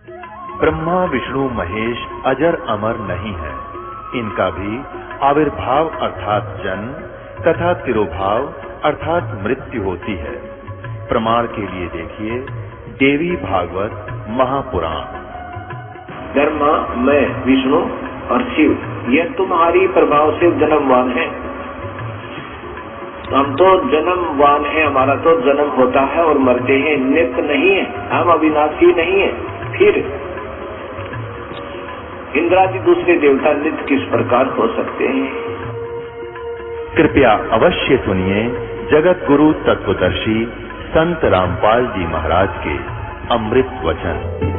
ब्रह्मा विष्णु महेश अजर अमर नहीं है। इनका भी आविर्भाव अर्थात जन्म तथा तिरोभाव अर्थात मृत्यु होती है। प्रमाण के लिए देखिए देवी भागवत महापुराण। ब्रह्मा, मैं, विष्णु और शिव, ये तुम्हारी प्रभाव से जन्मवान है। हम तो जन्मवान है, हमारा तो जन्म होता है और मरते हैं, नित्य नहीं है, हम अविनाशी नहीं है। फिर इंद्रादि दूसरे देवता नित्य किस प्रकार हो सकते हैं? कृपया अवश्य सुनिए जगत गुरु तत्वदर्शी संत रामपाल जी महाराज के अमृत वचन।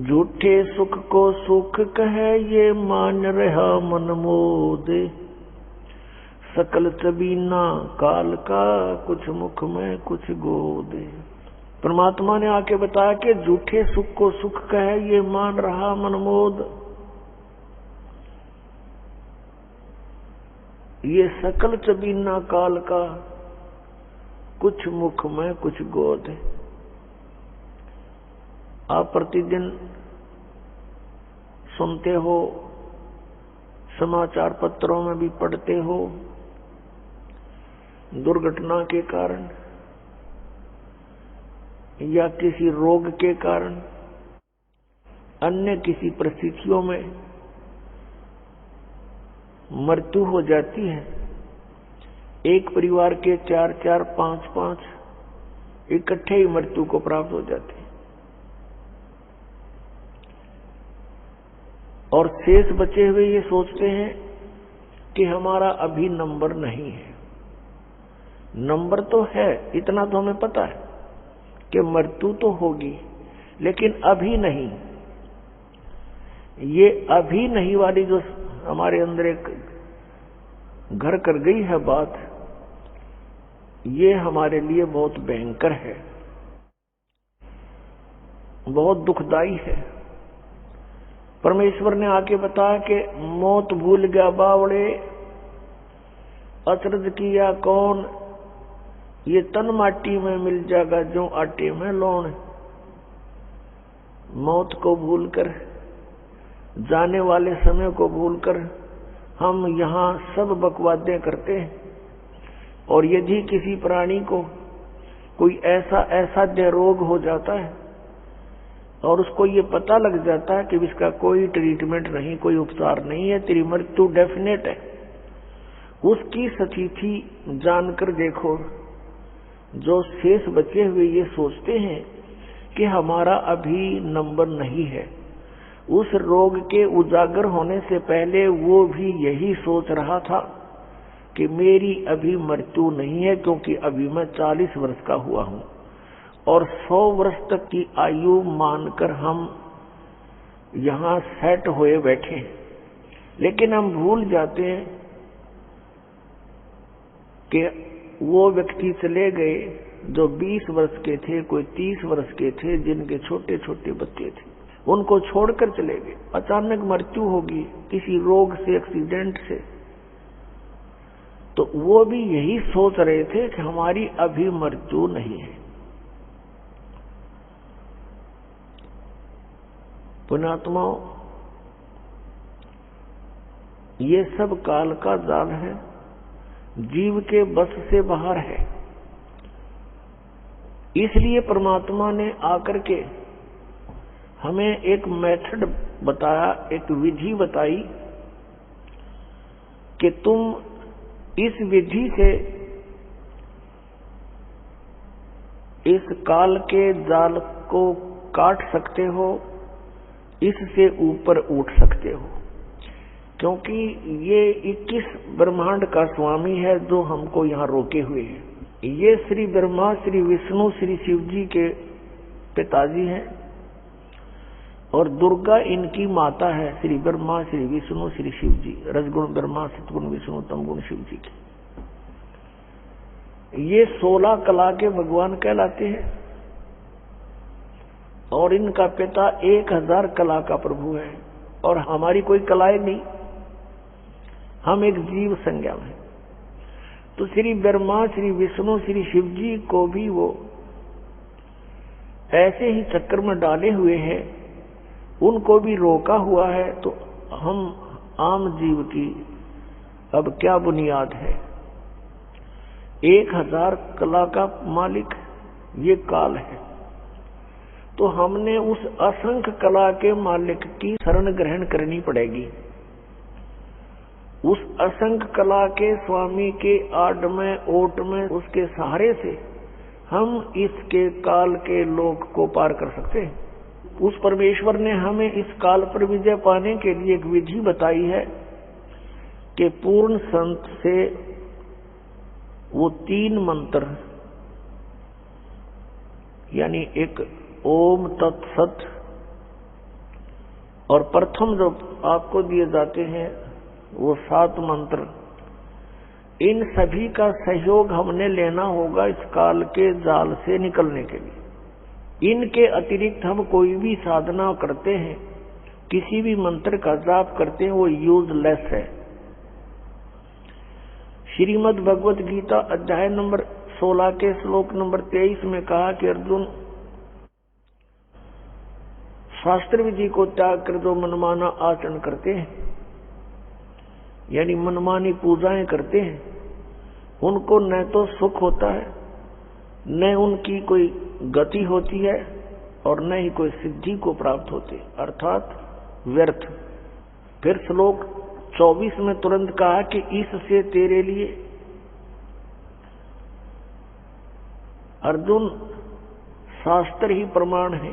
झूठे सुख को सुख कहे ये मान रहा मन मोदे। सकल चबीना काल का कुछ मुख में कुछ गोदे। परमात्मा ने आके बताया कि झूठे सुख को सुख कहे ये मान रहा मन मोद। ये सकल चबीना काल का कुछ मुख में कुछ गोद। आप प्रतिदिन सुनते हो, समाचार पत्रों में भी पढ़ते हो, दुर्घटना के कारण या किसी रोग के कारण, अन्य किसी परिस्थितियों में मृत्यु हो जाती है। एक परिवार के 4-4, 5-5 इकट्ठे ही मृत्यु को प्राप्त हो जाते हैं। और शेष बचे हुए ये सोचते हैं कि हमारा अभी नंबर नहीं है। नंबर तो है, इतना तो हमें पता है कि मृत्यु तो होगी, लेकिन अभी नहीं। ये अभी नहीं वाली जो हमारे अंदर एक घर कर गई है बात, ये हमारे लिए बहुत भयंकर है, बहुत दुखदाई है। परमेश्वर ने आके बताया कि मौत भूल गया बावड़े, अचरज किया कौन, ये तन माटी में मिल जाएगा जो आटे में लौण। मौत को भूलकर, जाने वाले समय को भूलकर हम यहाँ सब बकवादें करते हैं। और यदि किसी प्राणी को कोई ऐसा असाध्य रोग हो जाता है और उसको ये पता लग जाता है कि इसका कोई ट्रीटमेंट नहीं, कोई उपचार नहीं है, तेरी मृत्यु डेफिनेट है, उसकी स्थिति जानकर देखो, जो शेष बचे हुए ये सोचते हैं कि हमारा अभी नंबर नहीं है। उस रोग के उजागर होने से पहले वो भी यही सोच रहा था कि मेरी अभी मृत्यु नहीं है, क्योंकि अभी मैं 40 वर्ष का हुआ हूं और 100 वर्ष तक की आयु मानकर हम यहां सेट हुए बैठे हैं। लेकिन हम भूल जाते हैं कि वो व्यक्ति चले गए जो 20 वर्ष के थे, कोई 30 वर्ष के थे, जिनके छोटे छोटे बच्चे थे, उनको छोड़कर चले गए। अचानक मृत्यु होगी किसी रोग से, एक्सीडेंट से, तो वो भी यही सोच रहे थे कि हमारी अभी मृत्यु नहीं है। पुण्यात्माओं, ये सब काल का जाल है, जीव के बस से बाहर है। इसलिए परमात्मा ने आकर के हमें एक मेथड बताया, एक विधि बताई कि तुम इस विधि से इस काल के जाल को काट सकते हो, इससे ऊपर उठ सकते हो, क्योंकि ये 21 ब्रह्मांड का स्वामी है जो हमको यहाँ रोके हुए है। ये श्री ब्रह्मा, श्री विष्णु, श्री शिव जी के पिताजी हैं और दुर्गा इनकी माता है। श्री ब्रह्मा, श्री विष्णु, श्री शिव जी, रजगुण ब्रह्मा, सतगुण विष्णु, तमगुण शिव जी की। ये 16 कला के भगवान कहलाते हैं और इनका पिता 1000 कला का प्रभु है और हमारी कोई कलाएं नहीं, हम एक जीव संज्ञा में। तो श्री ब्रह्मा, श्री विष्णु, श्री शिव जी को भी वो ऐसे ही चक्कर में डाले हुए हैं, उनको भी रोका हुआ है। तो हम आम जीव की अब क्या बुनियाद है? 1000 कला का मालिक ये काल है, तो हमने उस असंख्य कला के मालिक की शरण ग्रहण करनी पड़ेगी। उस असंख्य कला के स्वामी के आड़ में, ओट में, उसके सहारे से हम इसके काल के लोक को पार कर सकते हैं। उस परमेश्वर ने हमें इस काल पर विजय पाने के लिए एक विधि बताई है कि पूर्ण संत से वो 3 मंत्र, यानी एक ओम तत्सत और प्रथम जो आपको दिए जाते हैं वो 7 मंत्र, इन सभी का सहयोग हमने लेना होगा इस काल के जाल से निकलने के लिए। इनके अतिरिक्त हम कोई भी साधना करते हैं, किसी भी मंत्र का जाप करते हैं, वो यूजलेस है। श्रीमद् भगवत गीता अध्याय नंबर 16 के श्लोक नंबर 23 में कहा कि अर्जुन, शास्त्र विधि को त्याग कर जो मनमाना आचरण करते हैं, यानी मनमानी पूजाएं करते हैं, उनको न तो सुख होता है, न उनकी कोई गति होती है और न ही कोई सिद्धि को प्राप्त होती, अर्थात व्यर्थ। फिर श्लोक 24 में तुरंत कहा कि इससे तेरे लिए अर्जुन शास्त्र ही प्रमाण है।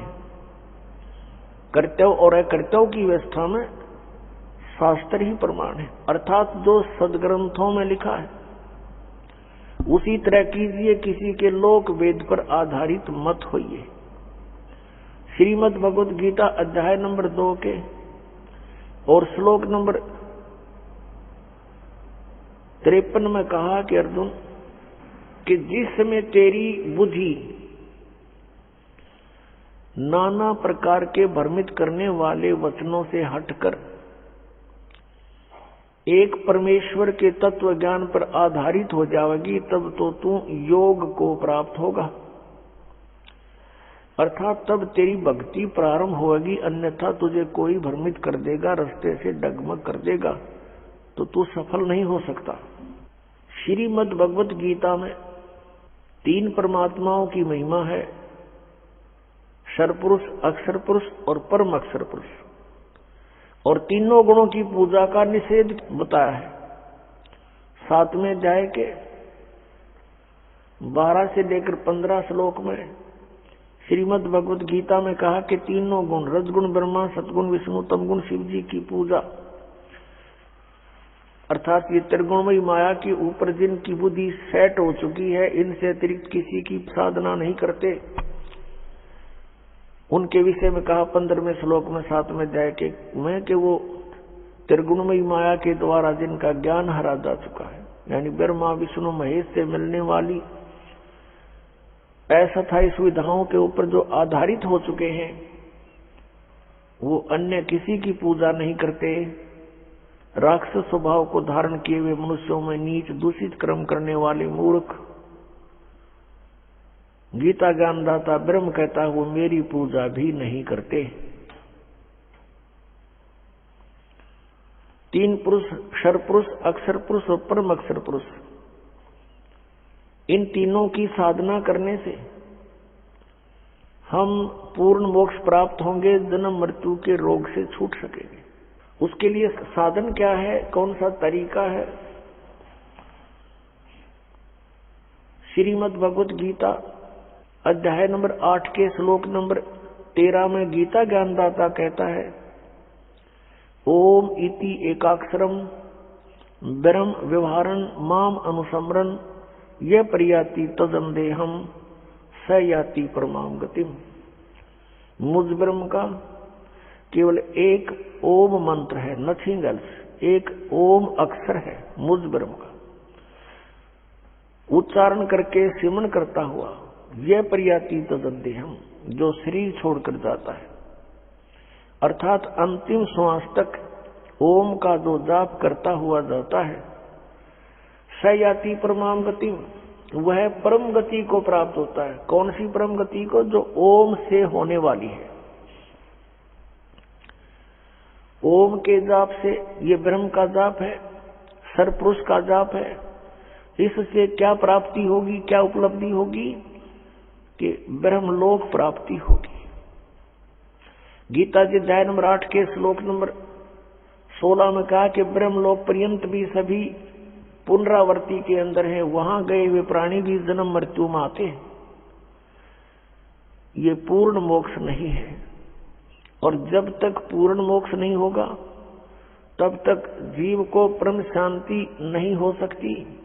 कर्तव्य और अकर्तव्य की व्यवस्था में शास्त्र ही प्रमाण है, अर्थात जो सदग्रंथों में लिखा है उसी तरह कीजिए, किसी के लोक वेद पर आधारित मत होइए। श्रीमद् भगवत गीता अध्याय नंबर 2 के और श्लोक नंबर 53 में कहा कि अर्जुन, कि जिस समय तेरी बुद्धि नाना प्रकार के भ्रमित करने वाले वचनों से हटकर एक परमेश्वर के तत्व ज्ञान पर आधारित हो जाएगी, तब तो तू योग को प्राप्त होगा, अर्थात तब तेरी भक्ति प्रारंभ होगी। अन्यथा तुझे कोई भ्रमित कर देगा, रास्ते से डगमग कर देगा, तो तू सफल नहीं हो सकता। श्रीमद् भगवत गीता में 3 परमात्माओं की महिमा है, क्षर पुरुष, अक्षर पुरुष और परम अक्षर पुरुष, और तीनों गुणों की पूजा का निषेध बताया है। 7वें अध्याय के 12 से लेकर 15 श्लोक में श्रीमद् भगवत गीता में कहा कि तीनों गुण, रजगुण ब्रह्मा, सतगुण विष्णु, तमगुण शिव जी की पूजा, अर्थात ये त्रिगुणमयी माया के ऊपर जिनकी बुद्धि सेट हो चुकी है, इनसे अतिरिक्त किसी की साधना नहीं करते, उनके विषय में कहा 15वें श्लोक में 7वें अध्याय के में कि वो त्रिगुणमयी माया के द्वारा जिनका ज्ञान हरा जा चुका है, यानी ब्रह्मा विष्णु महेश से मिलने वाली अस्थायी सुविधाओं के ऊपर जो आधारित हो चुके हैं, वो अन्य किसी की पूजा नहीं करते। राक्षस स्वभाव को धारण किए हुए मनुष्यों में नीच दूषित कर्म करने वाले मूर्ख, गीता ज्ञानदाता ब्रह्म कहता है वो मेरी पूजा भी नहीं करते। 3 पुरुष, क्षर पुरुष, अक्षर पुरुष और परम अक्षर पुरुष, इन तीनों की साधना करने से हम पूर्ण मोक्ष प्राप्त होंगे, जन्म मृत्यु के रोग से छूट सकेंगे। उसके लिए साधन क्या है, कौन सा तरीका है? श्रीमद् भगवत गीता अध्याय नंबर 8 के श्लोक नंबर 13 में गीता ज्ञानदाता कहता है, ओम इति एकाक्षरम ब्रह्म व्यवहारन माम अनुसमरन यह प्रयाति तदंदेहम स याति परमाम गतिम। मुझ ब्रह्म का केवल एक ओम मंत्र है, नथिंग एल्स, एक ओम अक्षर है मुझ ब्रह्म का, उच्चारण करके सिमरन करता हुआ यह प्रयाति तदंदेहम, जो शरीर छोड़कर जाता है, अर्थात अंतिम श्वास तक ओम का जो जाप करता हुआ जाता है, स याति परमाम गति, वह परम गति को प्राप्त होता है। कौन सी परम गति को? जो ओम से होने वाली है। ओम के जाप से, ये ब्रह्म का जाप है, सरपुरुष का जाप है, इससे क्या प्राप्ति होगी, क्या उपलब्धि होगी? कि ब्रह्मलोक प्राप्ति होगी। गीता जी अध्याय नंबर 8 के श्लोक नंबर 16 में कहा कि ब्रह्मलोक पर्यंत भी सभी पुनरावृत्ति के अंदर है, वहां गए हुए प्राणी भी जन्म मृत्यु में आते हैं। ये पूर्ण मोक्ष नहीं है, और जब तक पूर्ण मोक्ष नहीं होगा तब तक जीव को परम शांति नहीं हो सकती।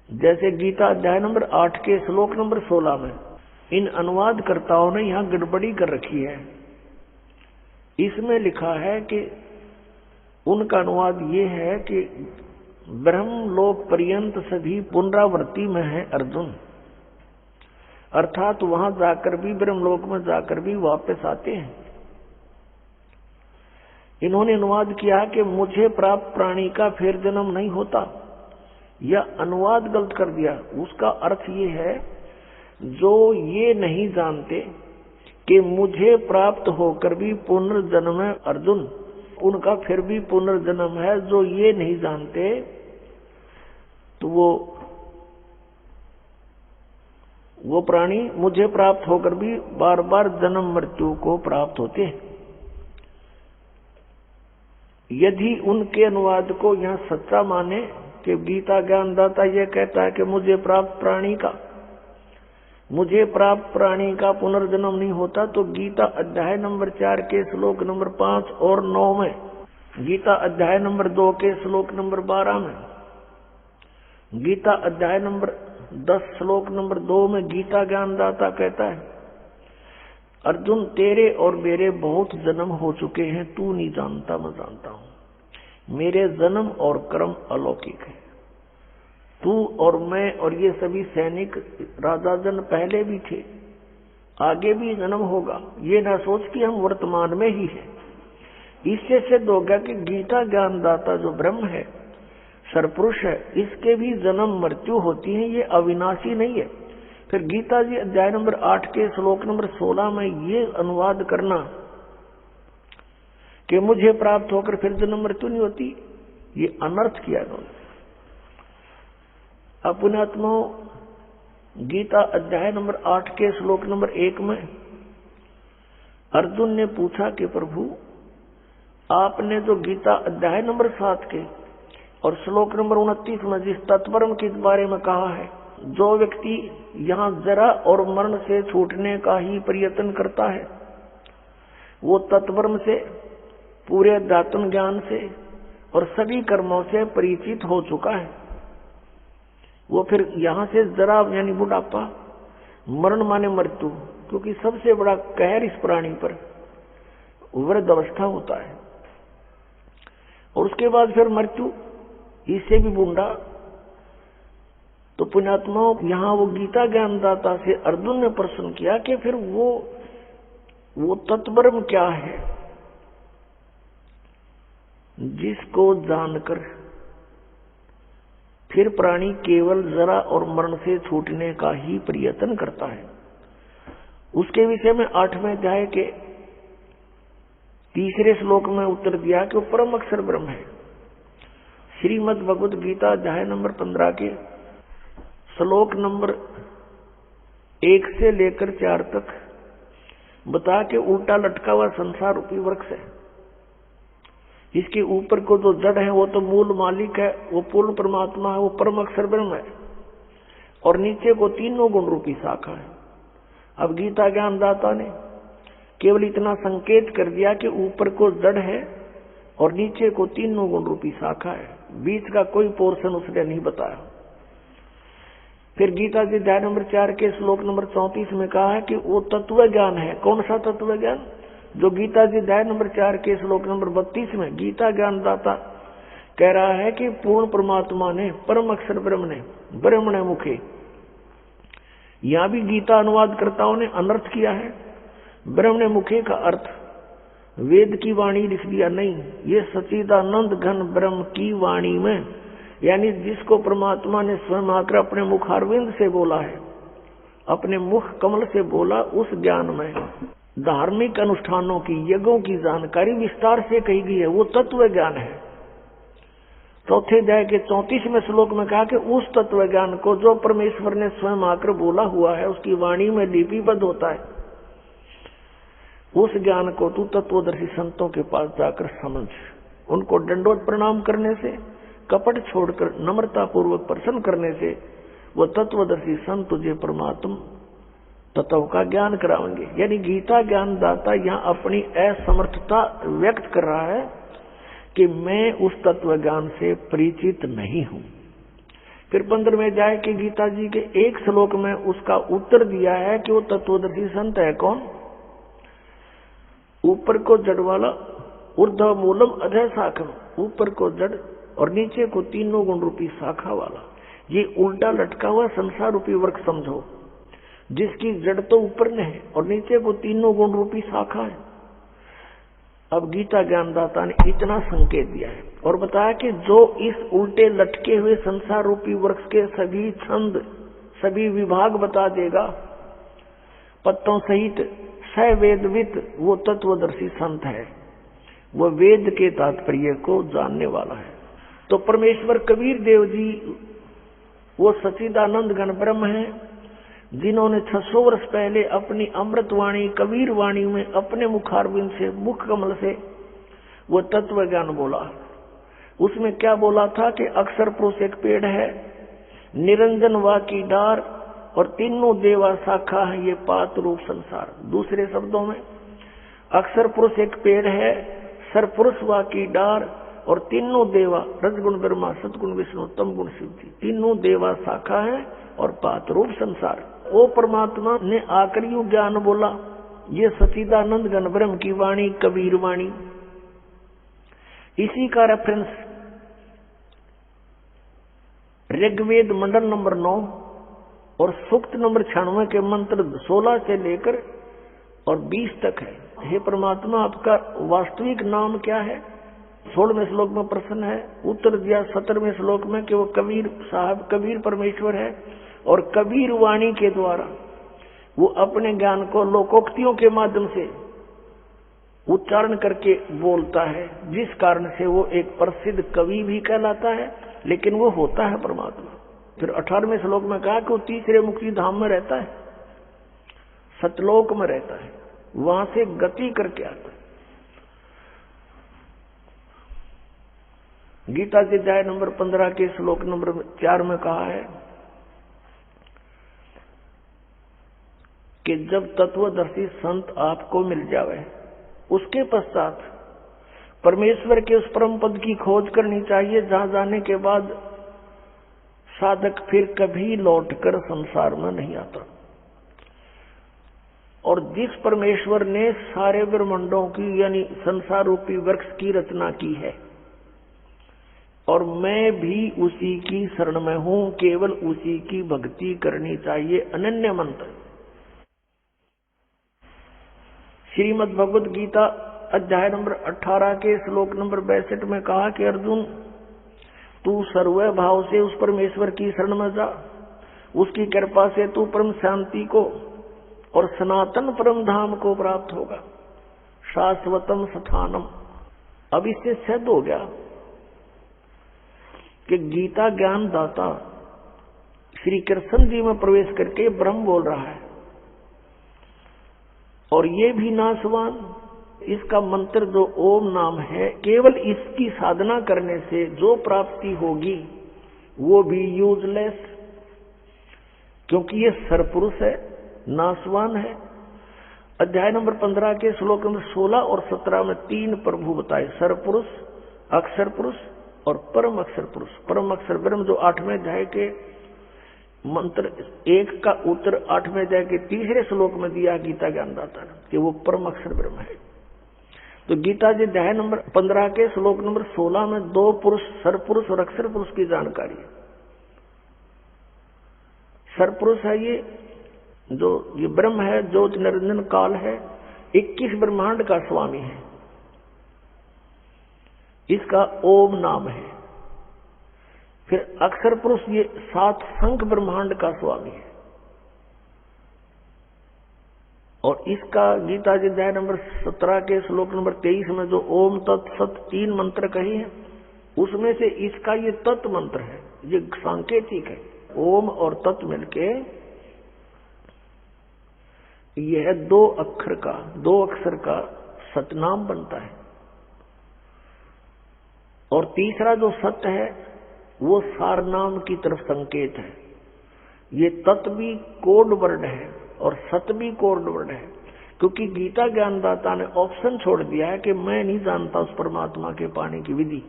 जैसे गीता अध्याय नंबर 8 के श्लोक नंबर 16 में इन अनुवादकर्ताओं ने यहां गड़बड़ी कर रखी है। इसमें लिखा है कि उनका अनुवाद ये है कि ब्रह्मलोक पर्यंत सभी पुनरावृत्ति में है अर्जुन, अर्थात वहां जाकर भी, ब्रह्मलोक में जाकर भी वापस आते हैं। इन्होंने अनुवाद किया कि मुझे प्राप्त प्राणी का फिर जन्म नहीं होता, यह अनुवाद गलत कर दिया। उसका अर्थ ये है, जो ये नहीं जानते कि मुझे प्राप्त होकर भी पुनर्जन्म है अर्जुन, उनका फिर भी पुनर्जन्म है। जो ये नहीं जानते तो वो प्राणी मुझे प्राप्त होकर भी बार बार जन्म मृत्यु को प्राप्त होते हैं। यदि उनके अनुवाद को यहां सच्चा माने कि गीता ज्ञानदाता यह कहता है कि मुझे प्राप्त प्राणी का पुनर्जन्म नहीं होता, तो गीता अध्याय नंबर 4 के श्लोक नंबर 5 और 9 में, गीता अध्याय नंबर 2 के श्लोक नंबर 12 में, गीता अध्याय नंबर 10 श्लोक नंबर 2 में गीता ज्ञानदाता कहता है, अर्जुन तेरे और मेरे बहुत जन्म हो चुके हैं, तू नहीं जानता, मैं जानता हूं। मेरे जन्म और कर्म अलौकिक है। तू और मैं और ये सभी सैनिक राजा जन पहले भी थे, आगे भी जन्म होगा। ये ना सोच कि हम वर्तमान में ही हैं। इससे सिद्ध हो गया कि गीता ज्ञानदाता जो ब्रह्म है, सरपुरुष है, इसके भी जन्म मृत्यु होती है, ये अविनाशी नहीं है। फिर गीता जी अध्याय नंबर 8 के श्लोक नंबर 16 में ये अनुवाद करना कि मुझे प्राप्त होकर फिर जन्म मृत्यु नहीं होती, ये अनर्थ किया इन्होंने। अपने आत्माओं, गीता अध्याय नंबर 8 के श्लोक नंबर 1 में अर्जुन ने पूछा कि प्रभु, आपने जो गीता अध्याय नंबर 7 के और श्लोक नंबर 29 में जिस तत्परम के बारे में कहा है, जो व्यक्ति यहाँ जरा और मरण से छूटने का ही प्रयत्न करता है, वो तत्परम से, पूरे अध्यात्म ज्ञान से और सभी कर्मों से परिचित हो चुका है। वो फिर यहाँ से जरा यानी बुढ़ापा, मरण माने मृत्यु, क्योंकि सबसे बड़ा कहर इस प्राणी पर वृद्ध अवस्था होता है, और उसके बाद फिर मृत्यु, इससे भी बूढ़ा। तो पुण्यात्माओं, यहाँ वो गीता ज्ञानदाता से अर्जुन ने प्रश्न किया कि फिर वो तत्परम क्या है जिसको जानकर फिर प्राणी केवल जरा और मरण से छूटने का ही प्रयत्न करता है। उसके विषय में 8वें अध्याय के 3 श्लोक में उत्तर दिया कि वो परम अक्षर ब्रह्म है। श्रीमद् भगवत गीता अध्याय नंबर 15 के श्लोक नंबर 1 से लेकर 4 तक बता के उल्टा लटका हुआ संसार रूपी वृक्ष है। इसके ऊपर को जो जड़ है वो तो मूल मालिक है, वो पूर्ण परमात्मा है, वो परम अक्षर ब्रह्म है, और नीचे को तीनों गुण रूपी शाखा है। अब गीता ज्ञानदाता ने केवल इतना संकेत कर दिया कि ऊपर को जड़ है और नीचे को तीनों गुण रूपी शाखा है, बीच का कोई पोर्शन उसने नहीं बताया। फिर गीता जी अध्याय नंबर 4 के श्लोक नंबर 34 में कहा है कि वो तत्व ज्ञान है। कौन सा तत्व ज्ञान? जो गीता जी अध्याय नंबर 4 के श्लोक नंबर 32 में गीता ज्ञानदाता कह रहा है कि पूर्ण परमात्मा ने, परम अक्षर ब्रह्म ने, ब्रह्मणे मुखे, यहां भी गीता अनुवादकर्ताओं ने अनर्थ किया है। ब्रह्मणे मुखे का अर्थ वेद की वाणी लिख दिया, नहीं, ये सच्चिदानंद घन ब्रह्म की वाणी में, यानी जिसको परमात्मा ने स्वयं आकर अपने मुखारविंद से बोला है, अपने मुख कमल से बोला, उस ज्ञान में धार्मिक अनुष्ठानों की, यज्ञों की जानकारी विस्तार से कही गई है, वो तत्व ज्ञान है। चौथे अध्याय के 34वें श्लोक में कहा कि उस तत्व ज्ञान को जो परमेश्वर ने स्वयं आकर बोला हुआ है, उसकी वाणी में लिपिबद्ध होता है, उस ज्ञान को तू तत्वदर्शी संतों के पास जाकर समझ। उनको दंडवत प्रणाम करने से, कपट छोड़कर नम्रता पूर्वक प्रसन्न करने से वो तत्वदर्शी संत तुझे परमात्मा तत्व का ज्ञान कराएंगे। यानी गीता ज्ञानदाता यहाँ अपनी असमर्थता व्यक्त कर रहा है कि मैं उस तत्व ज्ञान से परिचित नहीं हूं। फिर 15वें अध्याय के गीता जी के एक श्लोक में उसका उत्तर दिया है कि वो तत्वदर्शी संत है कौन? ऊपर को जड़ वाला, ऊर्ध्व मूलम अधः शाखम, ऊपर को जड़ और नीचे को तीनों गुण रूपी शाखा वाला, ये उल्टा लटका हुआ संसार रूपी वृक्ष समझो, जिसकी जड़ तो ऊपर में है और नीचे को तीनों गुण रूपी शाखा है। अब गीता ज्ञानदाता ने इतना संकेत दिया है और बताया कि जो इस उल्टे लटके हुए संसार रूपी वृक्ष के सभी छंद, सभी विभाग बता देगा पत्तों सहित, स वेदवित, वो तत्वदर्शी संत है, वो वेद के तात्पर्य को जानने वाला है। तो परमेश्वर कबीर देव जी वो सच्चिदानंद घन ब्रह्म है, जिन्होंने 600 वर्ष पहले अपनी अमृतवाणी कबीर वाणी में अपने मुखारविंद से, मुख कमल से वो तत्व ज्ञान बोला। उसमें क्या बोला था कि अक्षर पुरुष एक पेड़ है, निरंजन वा की डार और तीनों देवा शाखा है, ये पात रूप संसार। दूसरे शब्दों में अक्षर पुरुष एक पेड़ है, सरपुरुष वा की डार और तीनों देवा, रजगुण ब्रह्मा, सतगुण विष्णु, तम गुण शिव जी, तीनों देवा शाखा है और पात रूप संसार। वो परमात्मा ने आकर यूं ज्ञान बोला, ये सच्चिदानंद घन ब्रह्म की वाणी, कबीर वाणी। इसी का रेफरेंस ऋग्वेद मंडल नंबर 9 और सूक्त नंबर 96 के मंत्र 16 से लेकर और 20 तक है। हे परमात्मा, आपका वास्तविक नाम क्या है? 16वें श्लोक में प्रश्न है। उत्तर दिया 17वें श्लोक में कि वो कबीर साहब, कबीर परमेश्वर है और कबीर वाणी के द्वारा वो अपने ज्ञान को लोकोक्तियों के माध्यम से उच्चारण करके बोलता है, जिस कारण से वो एक प्रसिद्ध कवि भी कहलाता है, लेकिन वो होता है परमात्मा। फिर 18वें श्लोक में कहा कि वो तीसरे मुक्ति धाम में रहता है, सतलोक में रहता है, वहां से गति करके आता है। गीता के अध्याय नंबर 15 के श्लोक नंबर 4 में कहा है कि जब तत्वदर्शी संत आपको मिल जावे, उसके पश्चात परमेश्वर के उस परम पद की खोज करनी चाहिए, जहां जाने के बाद साधक फिर कभी लौटकर संसार में नहीं आता। और जिस परमेश्वर ने सारे ब्रह्मांडों की, यानी संसार रूपी वृक्ष की रचना की है, और मैं भी उसी की शरण में हूं, केवल उसी की भक्ति करनी चाहिए। अनन्य मंत्र श्रीमद् भगवद गीता अध्याय नंबर 18 के श्लोक नंबर 62 में कहा कि अर्जुन, तू सर्व भाव से उस परमेश्वर की शरण में जा, उसकी कृपा से तू परम शांति को और सनातन परम धाम को प्राप्त होगा, शाश्वतम स्थानम। अब इससे सिद्ध हो गया कि गीता ज्ञान दाता श्री कृष्ण जी में प्रवेश करके ब्रह्म बोल रहा है, और ये भी नासवान इसका मंत्र जो ओम नाम है, केवल इसकी साधना करने से जो प्राप्ति होगी वो भी यूजलेस, क्योंकि ये सरपुरुष है, नाशवान है। अध्याय नंबर 15 के श्लोक नंबर 16 और 17 में 3 प्रभु बताए, सरपुरुष, अक्षर पुरुष और परम अक्षर पुरुष। परम अक्षर ब्रह्म जो 8वें अध्याय के मंत्र 1 का उत्तर 8वें अध्याय के 3रे श्लोक में दिया गीता ज्ञानदाता ने कि वो परम अक्षर ब्रह्म है। तो गीता जी अध्याय नंबर 15 के श्लोक नंबर 16 में 2 पुरुष, सरपुरुष और अक्षर पुरुष की जानकारी है। सरपुरुष है ये जो ये ब्रह्म है, जो निरंजन काल है, 21 ब्रह्मांड का स्वामी है, इसका ओम नाम है। फिर अक्षर पुरुष ये 7 संख ब्रह्मांड का स्वामी है, और इसका गीता जी अध्याय नंबर 17 के श्लोक नंबर 23 में जो ओम तत् सत 3 मंत्र कही है, उसमें से इसका ये तत् मंत्र है, ये सांकेतिक है। ओम और तत् मिलके यह 2 अक्षर का सतनाम बनता है। और तीसरा जो सत्य है वो सारनाम की तरफ संकेत है। ये तत् भी कोड वर्ड है और सत भी कोड वर्ड है, क्योंकि गीता ज्ञानदाता ने ऑप्शन छोड़ दिया है कि मैं नहीं जानता उस परमात्मा के पाने की विधि,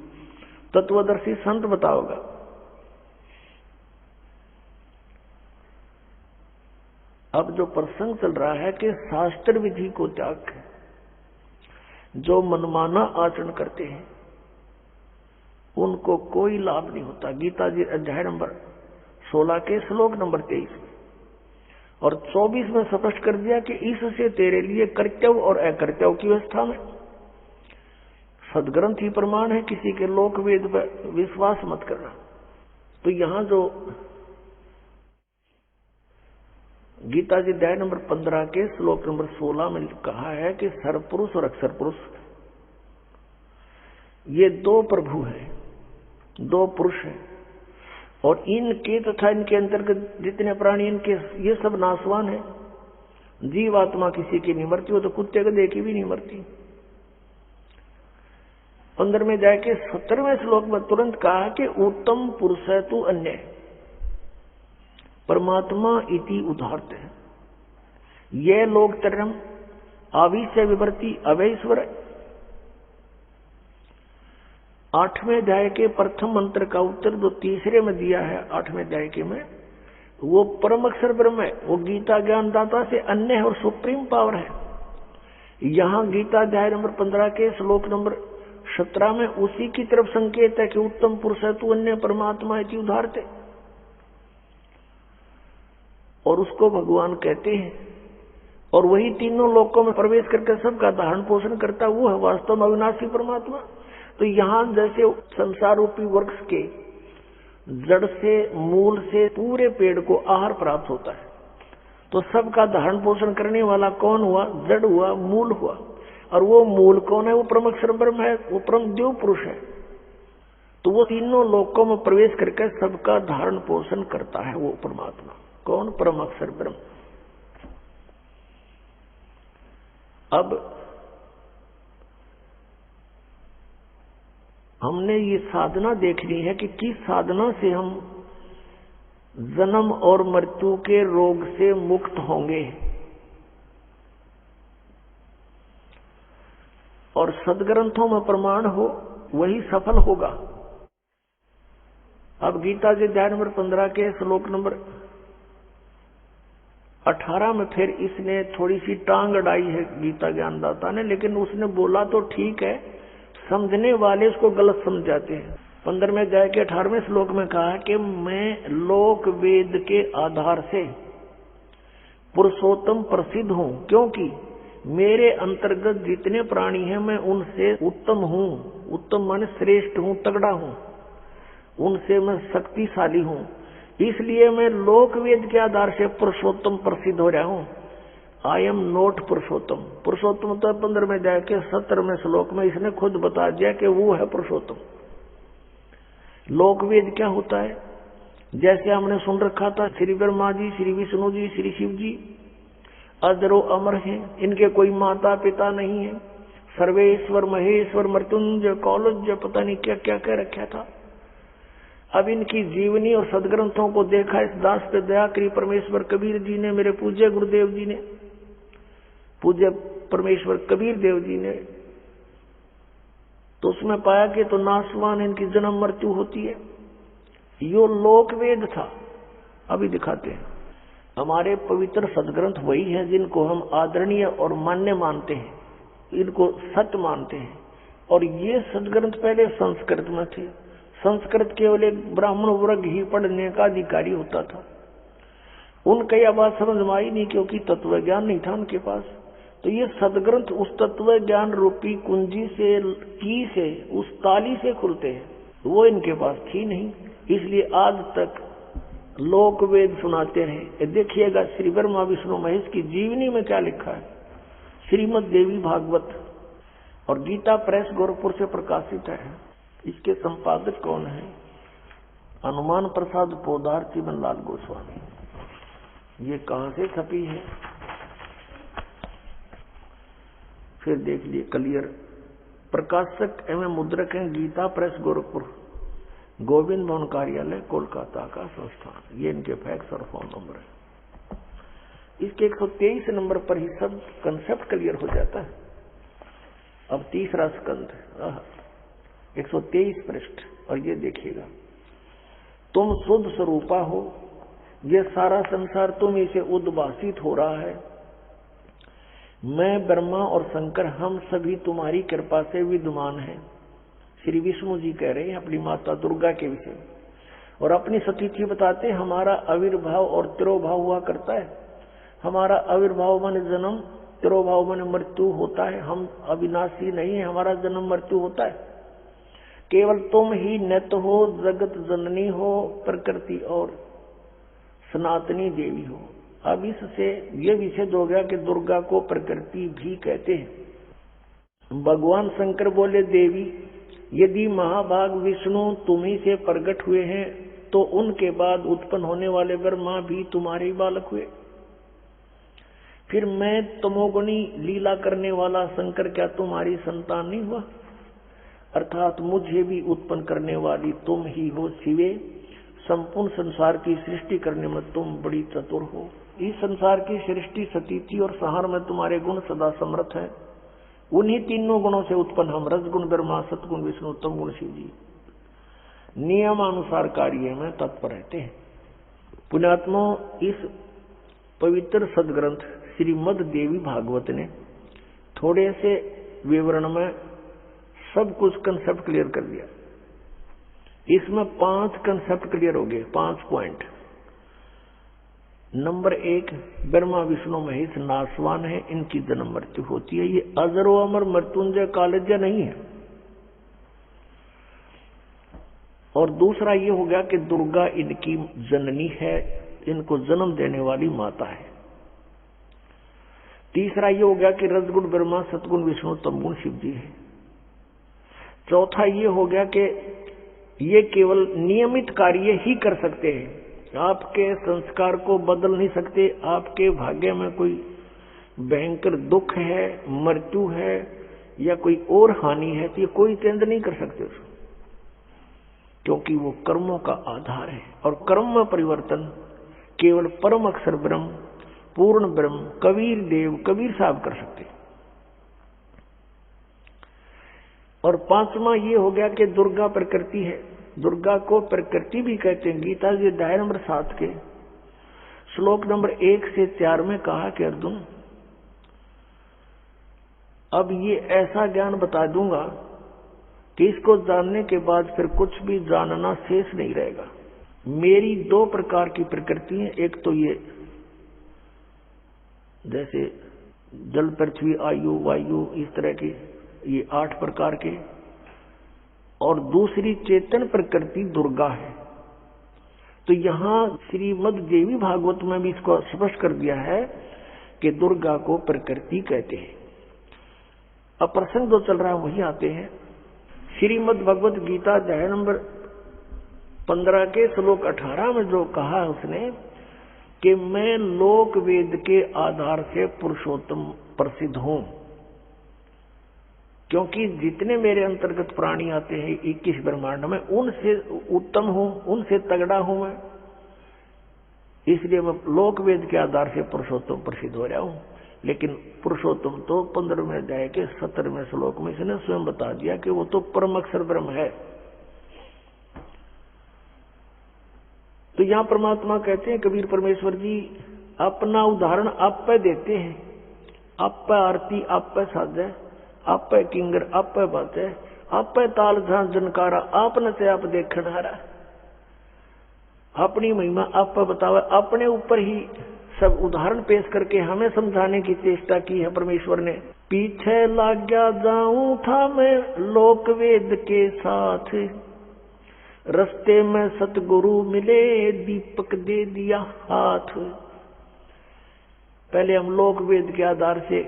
तत्वदर्शी संत बताओगा। अब जो प्रसंग चल रहा है कि शास्त्र विधि को त्याग जो मनमाना आचरण करते हैं उनको कोई लाभ नहीं होता। गीता जी अध्याय नंबर 16 के श्लोक नंबर 23 में और 24 में स्पष्ट कर दिया कि इससे तेरे लिए कर्तव्य और अकर्तव्य की व्यवस्था में सदग्रंथ ही प्रमाण है, किसी के लोक वेद पर विश्वास मत करना। तो यहां जो गीता जी अध्याय नंबर 15 के श्लोक नंबर 16 में कहा है कि सरपुरुष और अक्षर पुरुष ये 2 प्रभु हैं, 2 पुरुष हैं, और इनके तथा इनके अंतर्गत जितने प्राणी इनके ये सब नाशवान है। जीवात्मा किसी की नहीं मरती, हो तो कुत्ते को देखी भी नहीं मरती। 15 में जाके 17वें श्लोक में तुरंत कहा कि उत्तम पुरुष है तू अन्य परमात्मा इति उदाहरत है, ये लोग तरम आविश्य विवर्ती अवैश्वर। 8वें अध्याय के प्रथम मंत्र का उत्तर जो तीसरे में दिया है 8वें अध्याय के में, वो परम अक्षर ब्रह्म है, वो गीता ज्ञानदाता से अन्य है और सुप्रीम पावर है। यहां गीता अध्याय नंबर 15 के श्लोक नंबर 17 में उसी की तरफ संकेत है कि उत्तम पुरुष है तू अन्य परमात्मा इति उदाहरत है, और उसको भगवान कहते हैं। और वही तीनों लोकों में प्रवेश करके सबका धारण पोषण करता, वो है वास्तव में अविनाशी परमात्मा। तो यहां जैसे संसार रूपी वृक्ष के जड़ से मूल से पूरे पेड़ को आहार प्राप्त होता है, तो सबका धारण पोषण करने वाला कौन हुआ? जड़ हुआ, मूल हुआ। और वो मूल कौन है? वो परम अक्षर ब्रह्म है, वो परम देव पुरुष है। तो वो तीनों लोकों में प्रवेश करके सबका धारण पोषण करता है वो परमात्मा। कौन? परम अक्षर ब्रह्म। अब हमने ये साधना देखनी है कि किस साधना से हम जन्म और मृत्यु के रोग से मुक्त होंगे और सदग्रंथों में प्रमाण हो वही सफल होगा। अब गीता जी अध्याय नंबर 15 के श्लोक नंबर 18 में फिर इसने थोड़ी सी टांग अड़ाई है गीता ज्ञानदाता ने, लेकिन उसने बोला तो ठीक है, समझने वाले उसको गलत समझ जाते हैं। 15वें अध्याय के 18वें श्लोक में कहा कि मैं लोक वेद के आधार से पुरुषोत्तम प्रसिद्ध हूं, क्योंकि मेरे अंतर्गत जितने प्राणी हैं मैं उनसे उत्तम हूं। उत्तम माने श्रेष्ठ हूं, तगड़ा हूं, उनसे मैं शक्तिशाली हूं, इसलिए मैं लोक वेद के आधार से पुरुषोत्तम प्रसिद्ध हो रहा हूं। आई एम नॉट पुरुषोत्तम। पुरुषोत्तम तो 15वें अध्याय के 17वें श्लोक में इसने खुद बता दिया कि वो है पुरुषोत्तम। लोक वेद क्या होता है? जैसे हमने सुन रखा था, श्री ब्रह्मा जी, श्री विष्णु जी, श्री शिव जी अजरो अमर हैं, इनके कोई माता पिता नहीं है, सर्वेश्वर, महेश्वर, मृत्युंजय, कौलज्य, पता नहीं क्या क्या कह रखा था। अब इनकी जीवनी और सदग्रंथों को देखा, इस दास पे दया करी परमेश्वर कबीर जी ने, मेरे पूज्य गुरुदेव जी ने, पूज्य परमेश्वर कबीर देव जी ने, तो उसमें पाया कि तो नाशवान इनकी जन्म मृत्यु होती है। यो लोक वेद था। अभी दिखाते हैं। हमारे पवित्र सदग्रंथ वही हैं जिनको हम आदरणीय और मान्य मानते हैं, इनको सत्य मानते हैं। और ये सदग्रंथ पहले संस्कृत में थे। संस्कृत केवल एक ब्राह्मण वर्ग ही पढ़ने का अधिकारी होता था। उनका यह बात समझ में आई नहीं, क्योंकि तत्व ज्ञान नहीं था उनके पास। तो ये सदग्रंथ उस तत्व ज्ञान रूपी कुंजी से, की से, उस ताली से खुलते हैं, वो इनके पास थी नहीं। इसलिए आज तक लोक वेद सुनाते रहे। देखिएगा श्री ब्रह्मा विष्णु महेश की जीवनी में क्या लिखा है। श्रीमद देवी भागवत और गीता प्रेस गोरखपुर से प्रकाशित है। इसके संपादक कौन है? हनुमान प्रसाद पोदार चिमन लाल गोस्वामी। ये कहां से छपी है फिर देख लिए क्लियर। प्रकाशक एवं मुद्रक हैं गीता प्रेस गोरखपुर, गोविंद भवन कार्यालय कोलकाता का संस्थान। ये इनके फैक्स और फोन नंबर है। इसके 123 नंबर पर ही सब कंसेप्ट क्लियर हो जाता है। अब तीसरा स्कंद 123 पृष्ठ, और ये देखिएगा, तुम शुद्ध स्वरूपा हो, ये सारा संसार तुम इसे उद्भासित हो रहा है। मैं ब्रह्मा और शंकर हम सभी तुम्हारी कृपा से विद्यमान हैं। श्री विष्णु जी कह रहे हैं अपनी माता दुर्गा के विषय, और अपनी सतिथि बताते हमारा आविर्भाव और तिरोभाव हुआ करता है। हमारा आविर्भाव माने जन्म, तिरोभाव माने मृत्यु होता है। हम अविनाशी नहीं है, हमारा जन्म मृत्यु होता है। केवल तुम ही नित्य हो, जगत जननी हो, प्रकृति और सनातनी देवी हो। अब इससे ये विषय हो गया कि दुर्गा को प्रकृति भी कहते हैं। भगवान शंकर बोले, देवी यदि महाभाग विष्णु तुम्ही से प्रकट हुए हैं तो उनके बाद उत्पन्न होने वाले ब्रह्मा भी तुम्हारे बालक हुए। फिर मैं तमोगुणी लीला करने वाला शंकर क्या तुम्हारी संतान नहीं हुआ? अर्थात मुझे भी उत्पन्न करने वाली तुम ही हो शिवे। संपूर्ण संसार की सृष्टि करने में तुम बड़ी चतुर हो। इस संसार की सृष्टि, सतीथि और संहार में तुम्हारे गुण सदा समर्थ है। उन्हीं तीनों गुणों से उत्पन्न हम रजगुण ब्रह्मा, सतगुण विष्णु, तम गुण शिव जी नियमानुसार कार्य में तत्पर रहते हैं। पुण्यात्मा, इस पवित्र सदग्रंथ श्रीमद देवी भागवत ने थोड़े से विवरण में सब कुछ कंसेप्ट क्लियर कर दिया। इसमें 5 कंसेप्ट क्लियर हो गए, 5 पॉइंट। नंबर 1, ब्रह्मा विष्णु महेश नाशवान है, इनकी जन्म मृत्यु होती है। ये अजरो अमर मृत्युंजय कालज्य नहीं है। और दूसरा ये हो गया कि दुर्गा इनकी जननी है, इनको जन्म देने वाली माता है। तीसरा ये हो गया कि रजगुण ब्रह्मा, सतगुण विष्णु, तमगुण शिव जी है। चौथा ये हो गया कि ये केवल नियमित कार्य ही कर सकते हैं, आपके संस्कार को बदल नहीं सकते। आपके भाग्य में कोई भयंकर दुख है, मृत्यु है या कोई और हानि है तो ये कोई चेंज नहीं कर सकते उसको, क्योंकि वो कर्मों का आधार है। और कर्म में परिवर्तन केवल परम अक्षर ब्रह्म, पूर्ण ब्रह्म, कबीर देव, कबीर साहब कर सकते। और 5वां ये हो गया कि दुर्गा प्रकृति है। दुर्गा को प्रकृति भी कहते हैं। गीता जी अध्याय नंबर 7 के श्लोक नंबर 1 से 4 में कहा कि अर्जुन, अब ये ऐसा ज्ञान बता दूंगा कि इसको जानने के बाद फिर कुछ भी जानना शेष नहीं रहेगा। मेरी 2 प्रकार की प्रकृति है। एक तो ये जैसे जल, पृथ्वी, आयु, वायु, इस तरह की ये 8 प्रकार के, और दूसरी चेतन प्रकृति दुर्गा है। तो यहाँ श्रीमद देवी भागवत में भी इसको स्पष्ट कर दिया है कि दुर्गा को प्रकृति कहते हैं। अब प्रसंग जो चल रहा है वही आते हैं। श्रीमद भगवत गीता अध्याय नंबर 15 के श्लोक 18 में जो कहा है उसने कि मैं लोक वेद के आधार से पुरुषोत्तम प्रसिद्ध हूं। क्योंकि जितने मेरे अंतर्गत प्राणी आते हैं 21 ब्रह्मांड में, उनसे उत्तम हूं, उनसे तगड़ा हूं मैं। इसलिए मैं लोक वेद के आधार से पुरुषोत्तम प्रसिद्ध हो रहा हूं। लेकिन पुरुषोत्तम तो 15वें अध्याय के 17वें श्लोक में इसने स्वयं बता दिया कि वो तो परम अक्षर ब्रह्म है। तो यहां परमात्मा कहते हैं, कबीर परमेश्वर जी अपना उदाहरण आप पे देते हैं। आप पे आरती, आप पे साधे, आप पे किंगर, आप पे बातें, आप पे ताल झांझ जनकारा, आप न से आप देखण हारा। अपनी महिमा आप पे बतावे, अपने ऊपर ही सब उदाहरण पेश करके हमें समझाने की चेष्टा की है परमेश्वर ने। पीछे लाग्या जाऊं था मैं लोक वेद के साथ, रस्ते में सतगुरु मिले दीपक दे दिया हाथ। पहले हम लोक वेद के आधार से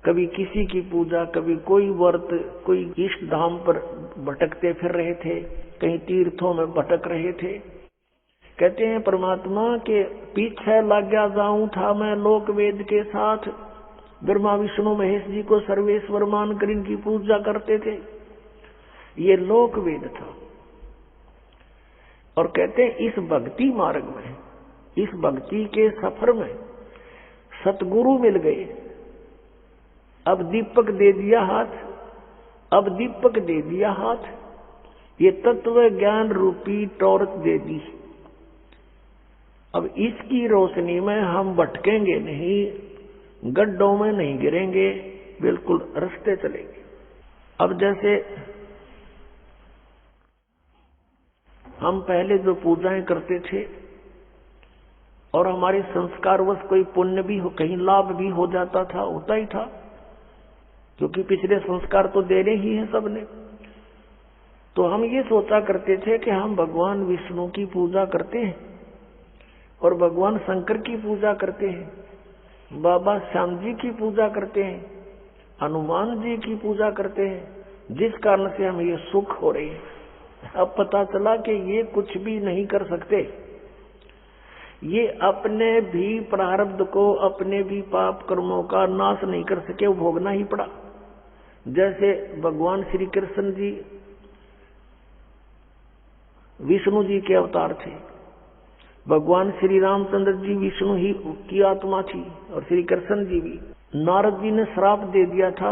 कभी किसी की पूजा, कभी कोई व्रत, कोई इष्ट धाम पर भटकते फिर रहे थे, कहीं तीर्थों में भटक रहे थे। कहते हैं परमात्मा के पीछे लग गया जाऊं था मैं लोक वेद के साथ। ब्रह्मा विष्णु महेश जी को सर्वेश्वर मानकर इनकी पूजा करते थे, ये लोक वेद था। और कहते हैं इस भक्ति मार्ग में, इस भक्ति के सफर में सतगुरु मिल गए। अब दीपक दे दिया हाथ, अब दीपक दे दिया हाथ, ये तत्व ज्ञान रूपी टॉर्च दे दी। अब इसकी रोशनी में हम भटकेंगे नहीं, गड्ढों में नहीं गिरेंगे, बिल्कुल रास्ते चलेंगे। अब जैसे हम पहले जो पूजाएं करते थे और हमारे संस्कारवश कोई पुण्य भी हो, कहीं लाभ भी हो जाता था, होता ही था, क्योंकि पिछले संस्कार तो देने ही हैं सबने। तो हम ये सोचा करते थे कि हम भगवान विष्णु की पूजा करते हैं और भगवान शंकर की पूजा करते हैं, बाबा श्याम जी की पूजा करते हैं, हनुमान जी की पूजा करते हैं, जिस कारण से हमें ये सुख हो रही है। अब पता चला कि ये कुछ भी नहीं कर सकते, ये अपने भी प्रारब्ध को, अपने भी पाप कर्मों का नाश नहीं कर सके, वो भोगना ही पड़ा। जैसे भगवान श्री कृष्ण जी विष्णु जी के अवतार थे, भगवान श्री रामचंद्र जी विष्णु ही की आत्मा थी और श्री कृष्ण जी भी। नारद जी ने श्राप दे दिया था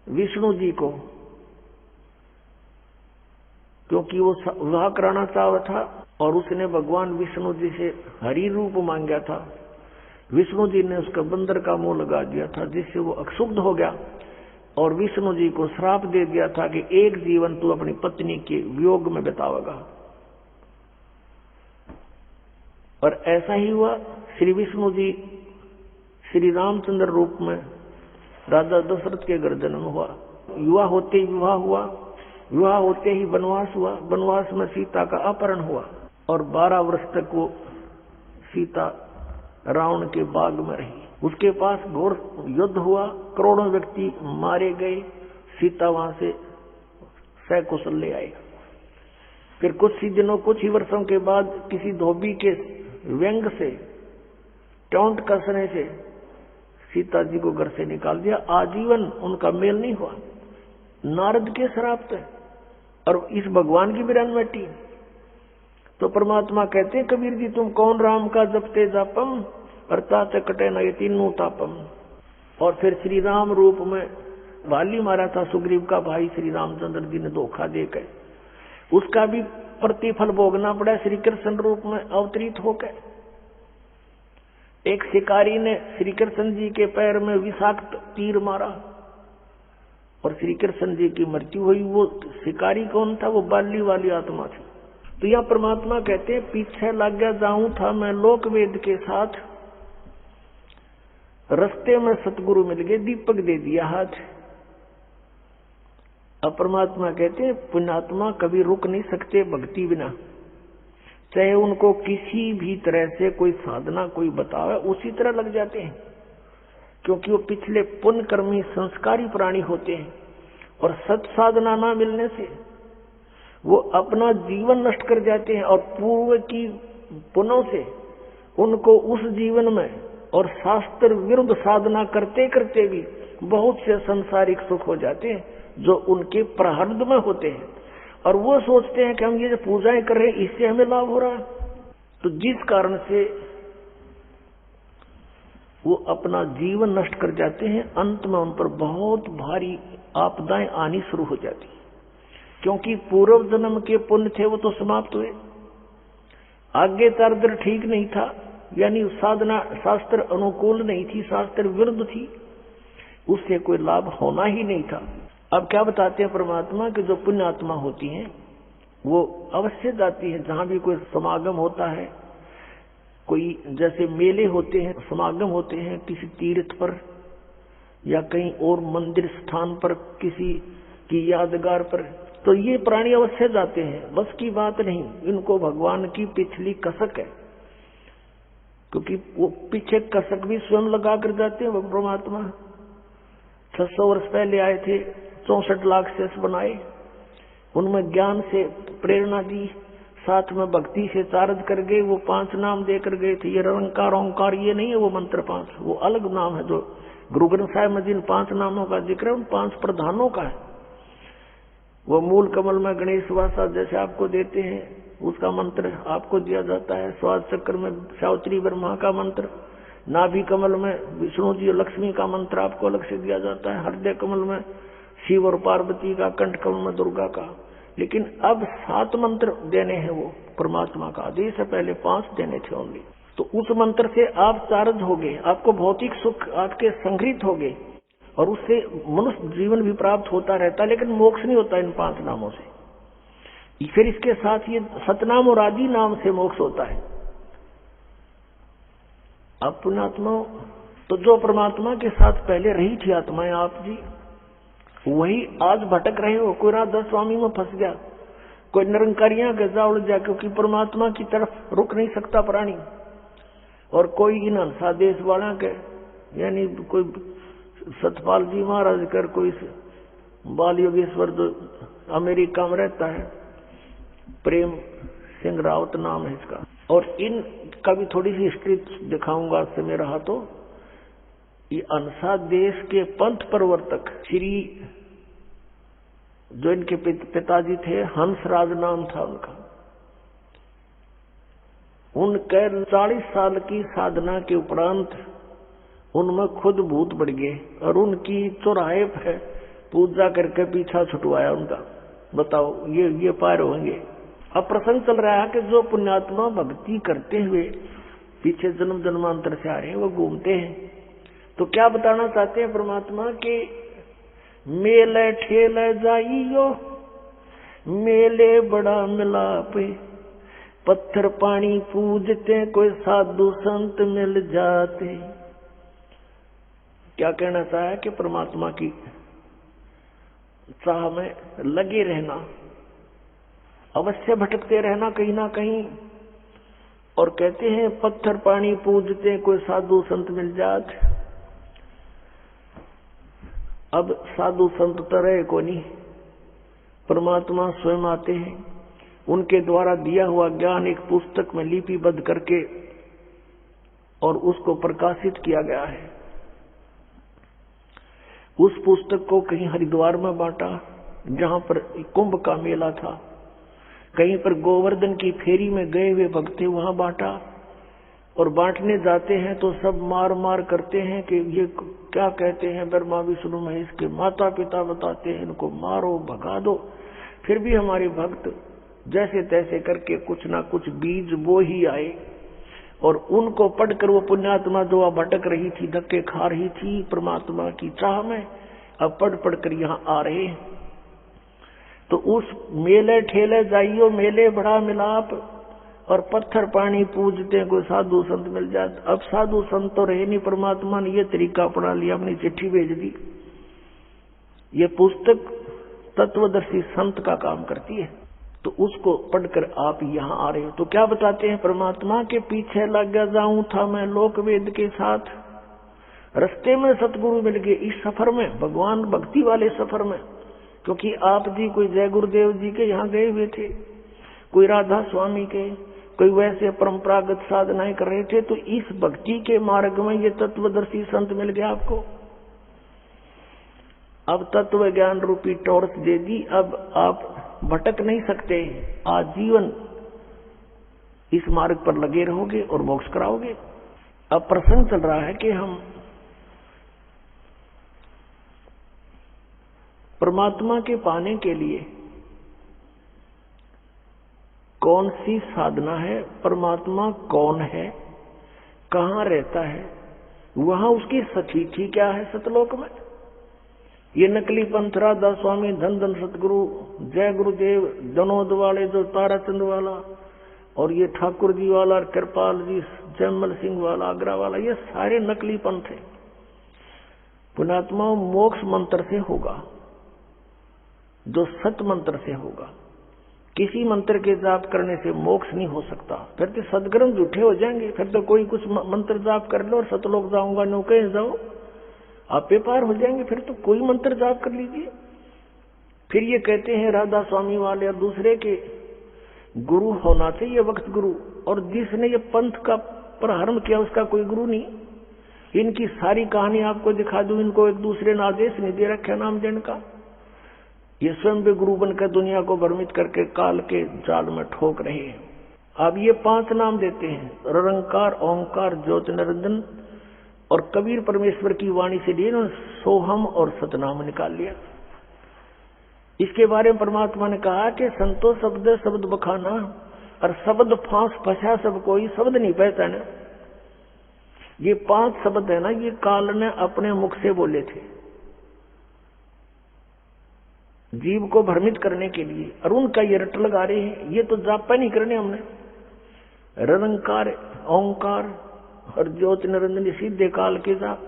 विष्णु जी को, क्योंकि वो विवाह कराना चाहा था और उसने भगवान विष्णु जी से हरि रूप मांगा था। विष्णु जी ने उसका बंदर का मुंह लगा दिया था, जिससे वो अक्षुब्ध हो गया और विष्णु जी को श्राप दे दिया था कि एक जीवन तू अपनी पत्नी के वियोग में बितावेगा। और ऐसा ही हुआ। श्री विष्णु जी श्री रामचंद्र रूप में राजा दशरथ के घर जन्म हुआ। युवा होते ही विवाह हुआ, विवाह होते ही वनवास हुआ, वनवास में सीता का अपहरण हुआ और 12 वर्ष तक वो सीता रावण के बाग में रही। उसके पास घोर युद्ध हुआ, करोड़ों व्यक्ति मारे गए, सीता वहां से सकुशल ले आई। फिर कुछ ही दिनों, कुछ ही वर्षों के बाद किसी धोबी के व्यंग से, टोंट कसने से सीता जी को घर से निकाल दिया। आजीवन उनका मेल नहीं हुआ, नारद के श्राप थे और इस भगवान की बिरन बैठी। तो परमात्मा कहते हैं कबीर जी, तुम कौन राम का जपते जापम अर्थात कटे न ये तीनों तापम। और फिर श्री राम रूप में वाली मारा था सुग्रीव का भाई श्री रामचंद्र जी ने धोखा देकर, उसका भी प्रतिफल भोगना पड़ा श्री कृष्ण रूप में अवतरित होकर। एक शिकारी ने श्री कृष्ण जी के पैर में विषाक्त तीर मारा और श्री कृष्ण जी की मृत्यु हुई। वो शिकारी कौन था? वो बाली वाली आत्मा थी। तो यह परमात्मा कहते हैं पीछे लग गया जाऊं था मैं लोक वेद के साथ, रस्ते में सतगुरु मिल गए दीपक दे दिया हाथ। अब परमात्मा कहते हैं पुण्यात्मा कभी रुक नहीं सकते भक्ति बिना, चाहे उनको किसी भी तरह से कोई साधना कोई बतावे उसी तरह लग जाते हैं, क्योंकि वो पिछले पुण्य कर्मी संस्कारी प्राणी होते हैं और सत साधना ना मिलने से वो अपना जीवन नष्ट कर जाते हैं और पूर्व की पुण्यों से उनको उस जीवन में और शास्त्र विरुद्ध साधना करते करते भी बहुत से सांसारिक सुख हो जाते हैं जो उनके प्रारब्ध में होते हैं, और वो सोचते हैं कि हम ये जो पूजाएं कर रहे हैं इससे हमें लाभ हो रहा है। तो जिस कारण से वो अपना जीवन नष्ट कर जाते हैं, अंत में उन पर बहुत भारी आपदाएं आनी शुरू हो जाती है, क्योंकि पूर्व जन्म के पुण्य थे वो तो समाप्त हुए, आगे दर ठीक नहीं था, यानी साधना शास्त्र अनुकूल नहीं थी, शास्त्र विरुद्ध थी, उससे कोई लाभ होना ही नहीं था। अब क्या बताते हैं परमात्मा कि जो पुण्य आत्मा होती हैं वो अवश्य जाती है जहां भी कोई समागम होता है, कोई जैसे मेले होते हैं, समागम होते हैं किसी तीर्थ पर या कहीं और मंदिर स्थान पर, किसी की यादगार पर, तो ये प्राणी अवश्य जाते हैं, बस की बात नहीं, इनको भगवान की पिछली कसक है, क्योंकि वो पीछे कसक भी स्वयं लगा कर जाते हैं। परमात्मा 600 वर्ष पहले आए थे, 64 लाख शेष बनाए, उनमें ज्ञान से प्रेरणा दी, साथ में भक्ति से चार्ज कर गए, वो 5 नाम देकर गए थे। ये निरंकार ओंकार ये नहीं है वो मंत्र 5, वो अलग नाम है। जो गुरु ग्रंथ साहिब में जिन 5 नामों का जिक्र है उन 5 प्रधानों का है। वो मूल कमल में गणेश वासा जैसे आपको देते हैं उसका मंत्र आपको दिया जाता है, स्वाद चक्र में सावित्री ब्रह्मा का मंत्र, नाभि कमल में विष्णु जी और लक्ष्मी का मंत्र आपको अलग से दिया जाता है, हृदय कमल में शिव और पार्वती का, कंठ कमल में दुर्गा का। लेकिन अब 7 मंत्र देने हैं, वो परमात्मा का आदेश है, पहले 5 देने थे ओनली। तो उस मंत्र से आप चार्ज हो गए, आपको भौतिक सुख आपके संग्रहित हो गए, और उससे मनुष्य जीवन भी प्राप्त होता रहता है, लेकिन मोक्ष नहीं होता इन 5 नामों से। फिर इसके साथ ये सतनाम और आदि नाम से मोक्ष होता है। अब पुण्यात्मा तो जो परमात्मा के साथ पहले रही थी आत्माएं आप जी, वही आज भटक रहे हो। कोई राधा स्वामी में फंस गया, कोई निरंकारियां गजा उड़ जाए, क्योंकि परमात्मा की तरफ रुक नहीं सकता प्राणी, और कोई इन हंसा देश वाला के, यानी कोई सतपाल जी महाराज कर, कोई बाल योगेश्वर जो अमेरिका में रहता है, प्रेम सिंह रावत नाम है इसका, और इन का भी थोड़ी सी हिस्ट्री दिखाऊंगा आज से मेरा हाथों। ये अनसा देश के पंथ प्रवर्तक श्री, जो इनके पिताजी थे, हंसराज नाम था उनका, उनके 40 साल की साधना के उपरांत उनमें खुद भूत बढ़ गए, और उनकी चौराहे पर पूजा करके पीछा छुटवाया उनका। बताओ ये पार होंगे। अब प्रसंग चल रहा है कि जो पुण्यात्मा भक्ति करते हुए पीछे जन्म जन्मांतर से आ रहे हैं वो घूमते हैं, तो क्या बताना चाहते हैं परमात्मा के मेले ठेले जाइयो, मेले बड़ा मिलाप, पत्थर पानी पूजते, कोई साधु संत मिल जाते। क्या कहना चाहे कि परमात्मा की चाह में लगे रहना, अवश्य भटकते रहना कहीं ना कहीं, और कहते हैं पत्थर पानी पूजते, कोई साधु संत मिल जात। अब साधु संत तरह को नहीं, परमात्मा स्वयं आते हैं, उनके द्वारा दिया हुआ ज्ञान एक पुस्तक में लिपिबद्ध करके और उसको प्रकाशित किया गया है। उस पुस्तक को कहीं हरिद्वार में बांटा जहां पर कुंभ का मेला था, कहीं पर गोवर्धन की फेरी में गए हुए भक्त थे वहां बांटा, और बांटने जाते हैं तो सब मार मार करते हैं कि ये क्या कहते हैं, ब्रह्मा विष्णु महेश के माता पिता बताते हैं, इनको मारो भगा दो। फिर भी हमारे भक्त जैसे तैसे करके कुछ ना कुछ बीज बो ही आए, और उनको पढ़कर वो पुण्यात्मा जो भटक रही थी, धक्के खा रही थी परमात्मा की चाह में, अब पढ़ कर यहाँ आ रहे हैं। तो उस मेले ठेले जाइयो, मेले बड़ा मिलाप, और पत्थर पानी पूजते, कोई साधु संत मिल जाते। अब साधु संत तो रहे नहीं, परमात्मा ने ये तरीका अपना लिया, अपनी चिट्ठी भेज दी। ये पुस्तक तत्वदर्शी संत का काम करती है, तो उसको पढ़कर आप यहाँ आ रहे हो। तो क्या बताते हैं, परमात्मा के पीछे लग जाऊं था मैं लोक वेद के साथ, रास्ते में सतगुरु मिल गए, इस सफर में, भगवान भक्ति वाले सफर में। क्योंकि आप जी कोई जय गुरुदेव जी के यहाँ गए हुए थे, कोई राधा स्वामी के, कोई वैसे परंपरागत साधनाएं कर रहे थे, तो इस भक्ति के मार्ग में ये तत्वदर्शी संत मिल गया आपको। अब तत्व ज्ञान रूपी टॉर्च दे दी, अब आप भटक नहीं सकते, आजीवन इस मार्ग पर लगे रहोगे और मोक्ष कराओगे। अब प्रसंग चल रहा है कि हम परमात्मा के पाने के लिए कौन सी साधना है, परमात्मा कौन है, कहाँ रहता है, वहां उसकी सतीथि क्या है सतलोक में। ये नकली पंथ राधा स्वामी, धन धन सतगुरु, जय गुरुदेव, जनोद वाले जो ताराचंद वाला, और ये ठाकुर जी वाला, कृपाल जी, जयमल सिंह वाला, आगरा वाला, ये सारे नकली पंथ है। पुण्यात्मा मोक्ष मंत्र से होगा, जो सत मंत्र से होगा। किसी मंत्र के जाप करने से मोक्ष नहीं हो सकता, फिर तो सदगर्म झूठे हो जाएंगे। फिर तो कोई कुछ मंत्र जाप कर लो और सतलोक जाऊंगा, नौके जाओ, आप बेपार हो जाएंगे। फिर तो कोई मंत्र जाप कर लीजिए। फिर ये कहते हैं राधा स्वामी वाले और दूसरे के गुरु होना चाहिए, वक्त गुरु, और जिसने ये पंथ का प्रारंभ किया उसका कोई गुरु नहीं। इनकी सारी कहानी आपको दिखा दूं, इनको एक दूसरे ने आदेश नहीं दे रखा नाम देने का। ये स्वयं भी गुरु बनकर दुनिया को भ्रमित करके काल के जाल में ठोक रहे हैं। अब ये 5 नाम देते हैं, निरंकार, ओंकार, ज्योत निरंजन, और कबीर परमेश्वर की वाणी से लिए उन्होंने सोहम और सतनाम निकाल लिया। इसके बारे में परमात्मा ने कहा कि संतो शब्द शब्द बखाना, और शब्द फांस फंसा सब कोई शब्द नहीं पहचाना। ये 5 शब्द है ना, ये काल ने अपने मुख से बोले थे जीव को भ्रमित करने के लिए, और उनका ये रट लगा रहे हैं। ये तो जापा नहीं करने हमने। निरंकार, ओंकार और ज्योति निरंजन सीधे काल के जाप,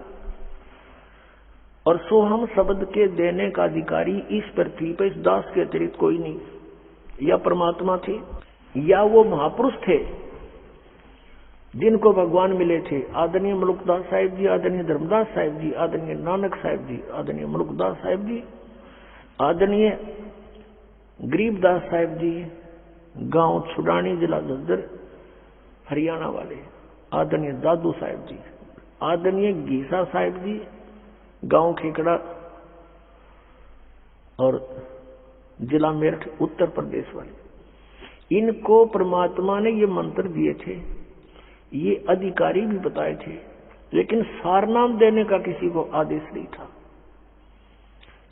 और सोहम शब्द के देने का अधिकारी इस पृथ्वी पर इस दास के अतिरिक्त कोई नहीं। या परमात्मा थे या वो महापुरुष थे जिनको भगवान मिले थे। आदरणीय मलुकदास साहिब जी, आदरणीय धर्मदास साहिब जी, आदरणीय नानक साहिब जी, आदरणीय मलुकदास साहिब जी, आदरणीय गरीबदास साहिब जी, गांव छुड़ानी, जिला झज्जर, हरियाणा वाले, आदरणीय दादू साहिब जी, आदरणीय गीसा साहिब जी, गांव खेकड़ा और जिला मेरठ, उत्तर प्रदेश वाले। इनको परमात्मा ने ये मंत्र दिए थे, ये अधिकारी भी बताए थे, लेकिन सारनाम देने का किसी को आदेश नहीं था।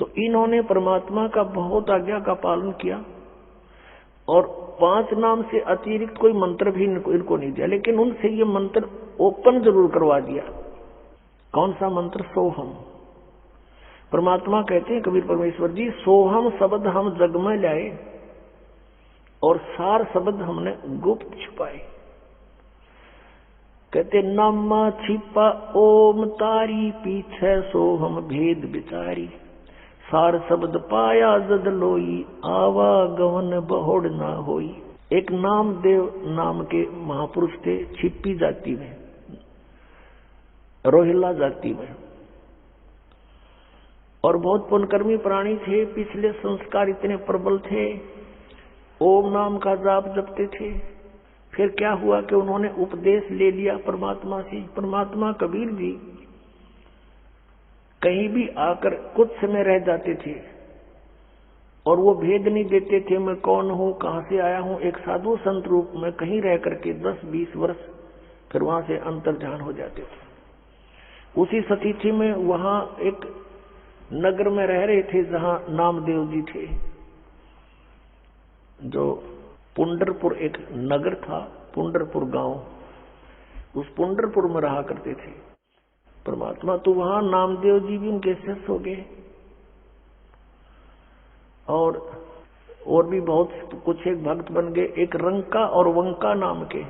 तो इन्होंने परमात्मा का बहुत आज्ञा का पालन किया, और 5 नाम से अतिरिक्त कोई मंत्र भी इनको नहीं दिया, लेकिन उनसे ये मंत्र ओपन जरूर करवा दिया। कौन सा मंत्र? सोहम। परमात्मा कहते हैं कबीर परमेश्वर जी, सोहम शब्द हम जग में लाए और सार शब्द हमने गुप्त छुपाए। कहते नामा छिपा ओम तारी, पीछे सोहम भेद बिचारी, सार शब्द पाया जद लोई, आवागमन बहुड़ ना होई। एक नामदेव नाम के महापुरुष थे, छिपी जाति में, रोहिल्ला जाति में, और बहुत पुण्यकर्मी प्राणी थे। पिछले संस्कार इतने प्रबल थे, ओम नाम का जाप जपते थे। फिर क्या हुआ कि उन्होंने उपदेश ले लिया परमात्मा से। परमात्मा कबीर जी कहीं भी आकर कुछ समय रह जाते थे और वो भेद नहीं देते थे, मैं कौन हूँ, कहाँ से आया हूँ। एक साधु संत रूप में कहीं रह करके 10-20 वर्ष फिर वहां से अंतर्ध्यान हो जाते थे। उसी सतीथि में वहां एक नगर में रह रहे थे जहां नामदेव जी थे। जो पुंडरपुर एक नगर था, पुंडरपुर गांव, उस पुंडरपुर में रहा करते थे परमात्मा। तो वहां नामदेव जी भी उनके शिष्य हो गए, और भी बहुत कुछ एक भक्त बन गए। एक रंका और वंका नाम के,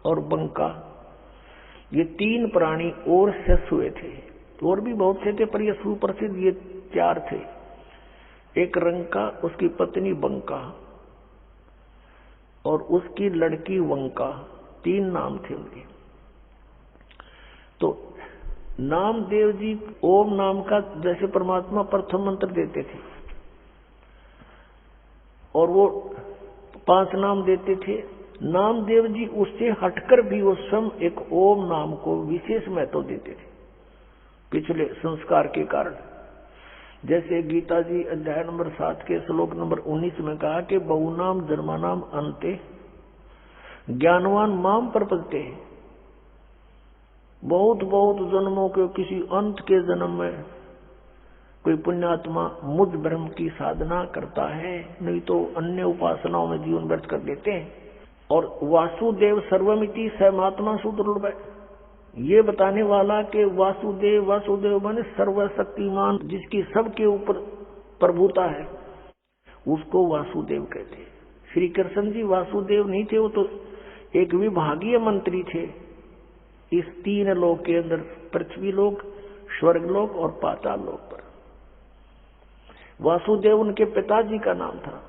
और बंका, ये 3 प्राणी और शिष्य हुए थे। और भी बहुत से थे, पर ये सुप्रसिद्ध ये 4 थे। एक रंका, उसकी पत्नी बंका और उसकी लड़की वंका, 3 नाम थे उनके। तो नामदेव जी ओम नाम का जैसे परमात्मा प्रथम मंत्र देते थे, और वो 5 नाम देते थे, नामदेव जी उससे हटकर भी वो स्वयं एक ओम नाम को विशेष महत्व देते थे पिछले संस्कार के कारण। जैसे गीता जी अध्याय नंबर 7 के श्लोक नंबर 19 में कहा कि बहुनाम जन्मानाम अन्ते ज्ञानवान माम प्रपद्यते। बहुत बहुत जन्मों के किसी अंत के जन्म में कोई पुण्यात्मा मुझ ब्रह्म की साधना करता है, नहीं तो अन्य उपासनाओं में जीवन व्यर्थ कर देते हैं। और वासुदेव सर्वमिति सहमात्मा सुदुर्लभ है, ये बताने वाला कि वासुदेव माने सर्वशक्तिमान, जिसकी सबके ऊपर प्रभुता है, उसको वासुदेव कहते हैं। श्री कृष्ण जी वासुदेव नहीं थे, वो तो एक विभागीय मंत्री थे इस 3 लोक के अंदर, पृथ्वी लोक, स्वर्ग लोक और पाताल लोक पर। वासुदेव उनके पिताजी का नाम था।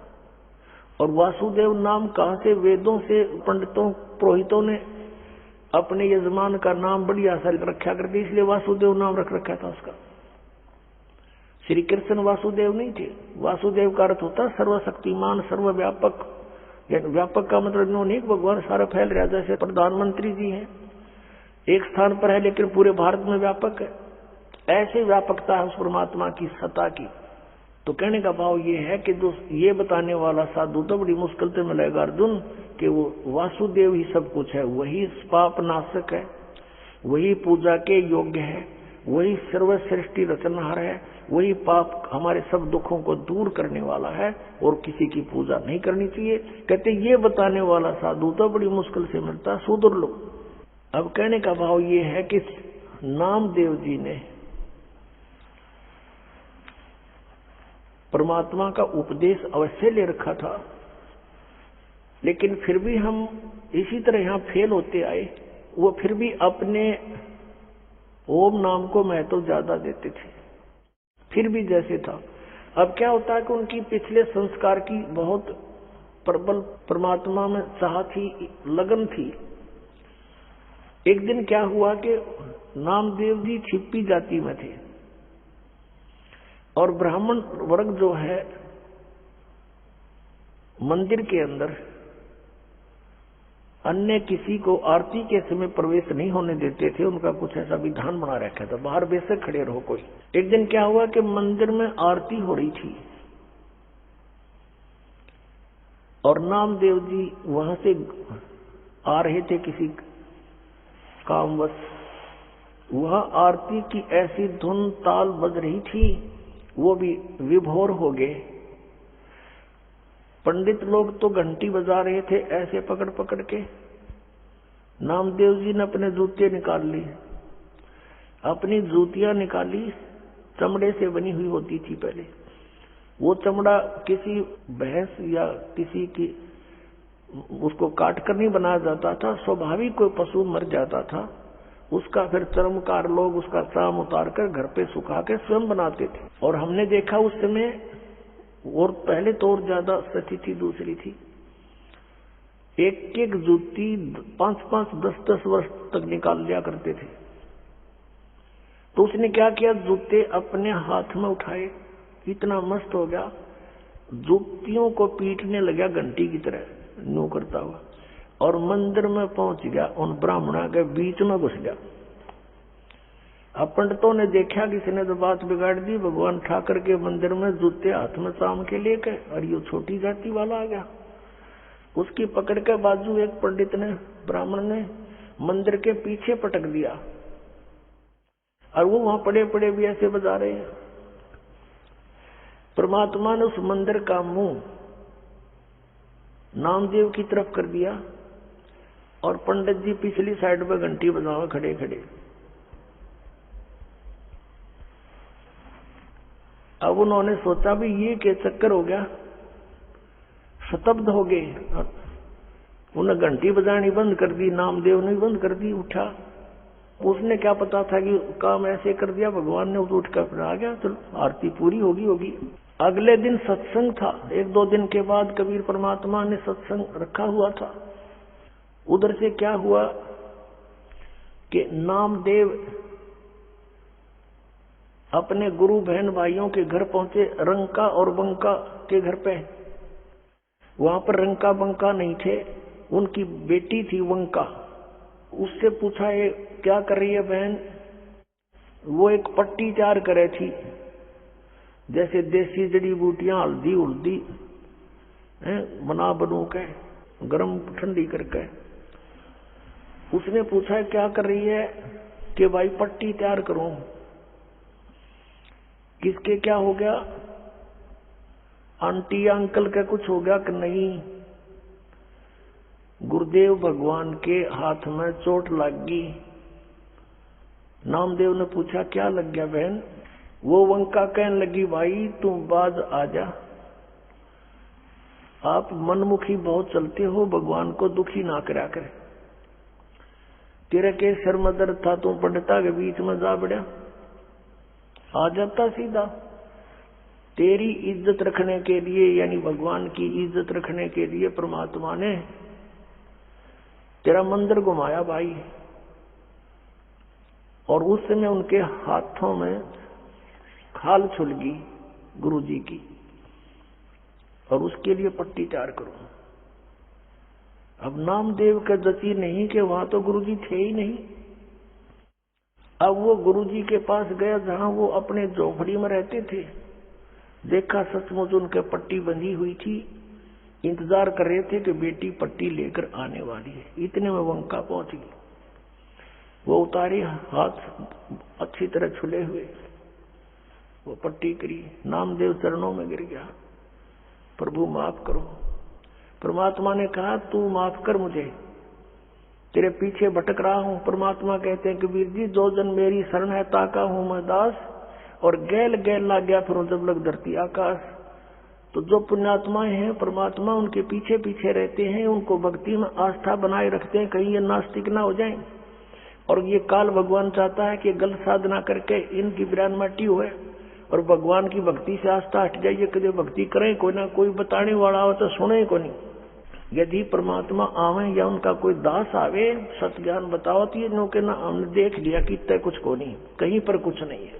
और वासुदेव नाम कहां से? वेदों से पंडितों पुरोहितों ने अपने यजमान का नाम बड़ी आसानी रखा करते, इसलिए वासुदेव नाम रख रखा था उसका। श्री कृष्ण वासुदेव नहीं थे। वासुदेव का अर्थ होता सर्वशक्तिमान, सर्वव्यापक। व्यापक का मतलब इन्होंने एक भगवान सारा फैल रहा, जैसे प्रधानमंत्री जी हैं, एक स्थान पर है लेकिन पूरे भारत में व्यापक है। ऐसे व्यापकता है उस परमात्मा की सत्ता की। तो कहने का भाव ये है कि जो ये बताने वाला साधु तो बड़ी मुश्किल से मिलेगा अर्जुन, कि वो वासुदेव ही सब कुछ है, वही पाप नाशक है, वही पूजा के योग्य है, वही सर्वश्रेष्ठी रचनहार है, वही पाप हमारे सब दुखों को दूर करने वाला है, और किसी की पूजा नहीं करनी चाहिए। कहते ये बताने वाला साधु तो बड़ी मुश्किल से मिलता, सुदुर्लभ। अब कहने का भाव ये है कि नामदेव जी ने परमात्मा का उपदेश अवश्य ले रखा था, लेकिन फिर भी हम इसी तरह यहां फेल होते आए। वो फिर भी अपने ओम नाम को महत्व ज्यादा देते थे, फिर भी जैसे था। अब क्या होता है कि उनकी पिछले संस्कार की बहुत प्रबल परमात्मा में चाह थी, लगन थी। एक दिन क्या हुआ कि नामदेव जी छिपी जाति में थे, और ब्राह्मण वर्ग जो है मंदिर के अंदर अन्य किसी को आरती के समय प्रवेश नहीं होने देते थे। उनका कुछ ऐसा विधान बना रखा था, बाहर बेशक खड़े रहो कोई। एक दिन क्या हुआ कि मंदिर में आरती हो रही थी और नामदेव जी वहां से आ रहे थे किसी कामवश। वहां आरती की ऐसी धुन ताल बज रही थी, वो भी विभोर हो गए। पंडित लोग तो घंटी बजा रहे थे ऐसे पकड़ पकड़ के। नामदेव जी ने अपने जूते निकाल लिए, अपनी जूतियां निकाली, चमड़े से बनी हुई होती थी पहले। वो चमड़ा किसी भैंस या किसी की उसको काट कर नहीं बनाया जाता था, स्वाभाविक कोई पशु मर जाता था उसका फिर चर्मकार लोग उसका चाम उतार कर घर पे सुखा के स्वयं बनाते थे। और हमने देखा उस समय, और पहले तो और ज्यादा सती थी, दूसरी थी, एक एक जूती 5-5, 10-10 वर्ष तक निकाल लिया करते थे। तो उसने क्या किया, जूते अपने हाथ में उठाए, इतना मस्त हो गया, जूतियों को पीटने लगा घंटी की तरह न्यू करता हुआ, और मंदिर में पहुंच गया, उन ब्राह्मणों के बीच में घुस गया। अब पंडितों ने देखा किसी ने तो बात बिगाड़ दी, भगवान ठाकर के मंदिर में जूते हाथ में चाम के लेके, और ये छोटी जाति वाला आ गया। उसकी पकड़ के बाजू एक पंडित ने, ब्राह्मण ने मंदिर के पीछे पटक दिया, और वो वहां पड़े पड़े भी ऐसे बजा रहे हैं। परमात्मा ने उस मंदिर का मुंह नामदेव की तरफ कर दिया, और पंडित जी पिछली साइड में घंटी बजावे खड़े खड़े। अब उन्होंने सोचा भी ये क्या चक्कर हो गया, स्तब्ध हो गए। उन्हें घंटी बजानी बंद कर दी, नामदेव ने बंद कर दी। उठा, उसने क्या पता था कि काम ऐसे कर दिया, भगवान ने उठ कर आ गया, चलो आरती पूरी होगी। अगले दिन सत्संग था, 1-2 दिन के बाद कबीर परमात्मा ने सत्संग रखा हुआ था। उधर से क्या हुआ कि नामदेव अपने गुरु बहन भाइयों के घर पहुंचे, रंका और बंका के घर पे। वहां पर रंका बंका नहीं थे, उनकी बेटी थी वंका, उससे पूछा ये क्या कर रही है बहन? वो एक पट्टी तैयार करे थी, जैसे देसी जड़ी बूटियां हल्दी उल्दी बना बनू के गरम ठंडी करके। उसने पूछा क्या कर रही है? कि भाई पट्टी तैयार करूं। किसके क्या हो गया? आंटी अंकल का कुछ हो गया कि नहीं? गुरुदेव भगवान के हाथ में चोट लग गई। नामदेव ने पूछा क्या लग गया बहन? वो वंका कहने लगी भाई तुम बाज आ जा, आप मनमुखी बहुत चलते हो, भगवान को दुखी ना करा करे। तेरे के सर में दर्द था, तुम पंडिता के बीच में जा बढ़िया, आ जाता सीधा। तेरी इज्जत रखने के लिए, यानी भगवान की इज्जत रखने के लिए परमात्मा ने तेरा मंदिर घुमाया भाई। और उस समय उनके हाथों में खाल छुलगी गुरुजी की, और उसके लिए पट्टी तैयार करो। अब नामदेव का जची नहीं कि वहां तो गुरुजी थे ही नहीं। अब वो गुरुजी के पास गया जहां वो अपने झोपड़ी में रहते थे, देखा सचमुच उनके पट्टी बंधी हुई थी, इंतजार कर रहे थे कि बेटी पट्टी लेकर आने वाली है। इतने में वंका पहुंच गई। वो उतारी, हाथ अच्छी तरह छुले हुए, वो पट्टी करी, नामदेव चरणों में गिर गया, प्रभु माफ करो। परमात्मा ने कहा तू माफ कर मुझे, तेरे पीछे भटक रहा हूं। परमात्मा कहते हैं कबीर जी, जो जन मेरी शरण है ताका हूं मैं दास, और गैल गैल ला गया फिर जब लग धरती आकाश। तो जो पुण्यात्माएं हैं परमात्मा उनके पीछे पीछे रहते हैं, उनको भक्ति में आस्था बनाए रखते हैं, कहीं ये नास्तिक ना हो जाए। और ये काल भगवान चाहता है कि गलत साधना करके इनकी ब्रान माटी हुए और भगवान की भक्ति से आस्था हट जाइए। कभी भक्ति करें, कोई ना कोई बताने वाला हो तो सुने को नहीं। यदि परमात्मा आवे या उनका कोई दास आवे सत ज्ञान बताओ तो ये नो के ना हमने देख लिया कि इतना कुछ को नहीं, कहीं पर कुछ नहीं है।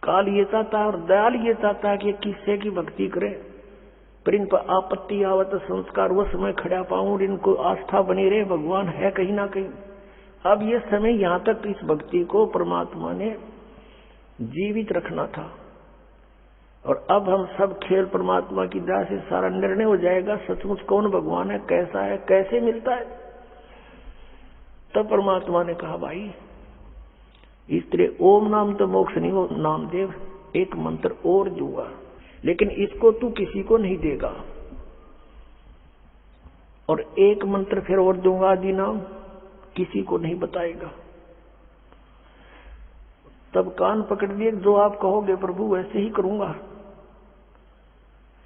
काल ये चाहता है और दयाल ये चाहता है कि किससे की भक्ति करे, पर इन पर आपत्ति आवत संस्कार वो समय खड़ा पाऊं, इनको आस्था बनी रहे, भगवान है कहीं ना कहीं। अब ये समय यहाँ तक इस भक्ति को परमात्मा ने जीवित रखना था, और अब हम सब खेल परमात्मा की दया से सारा निर्णय हो जाएगा सचमुच कौन भगवान है, कैसा है, कैसे मिलता है। तब परमात्मा ने कहा भाई इस तरह ओम नाम तो मोक्ष नहीं हो नामदेव, एक मंत्र और दूंगा, लेकिन इसको तू किसी को नहीं देगा, और एक मंत्र फिर और दूंगा आदि नाम, किसी को नहीं बताएगा। तब कान पकड़ लिए, जो आप कहोगे प्रभु वैसे ही करूंगा।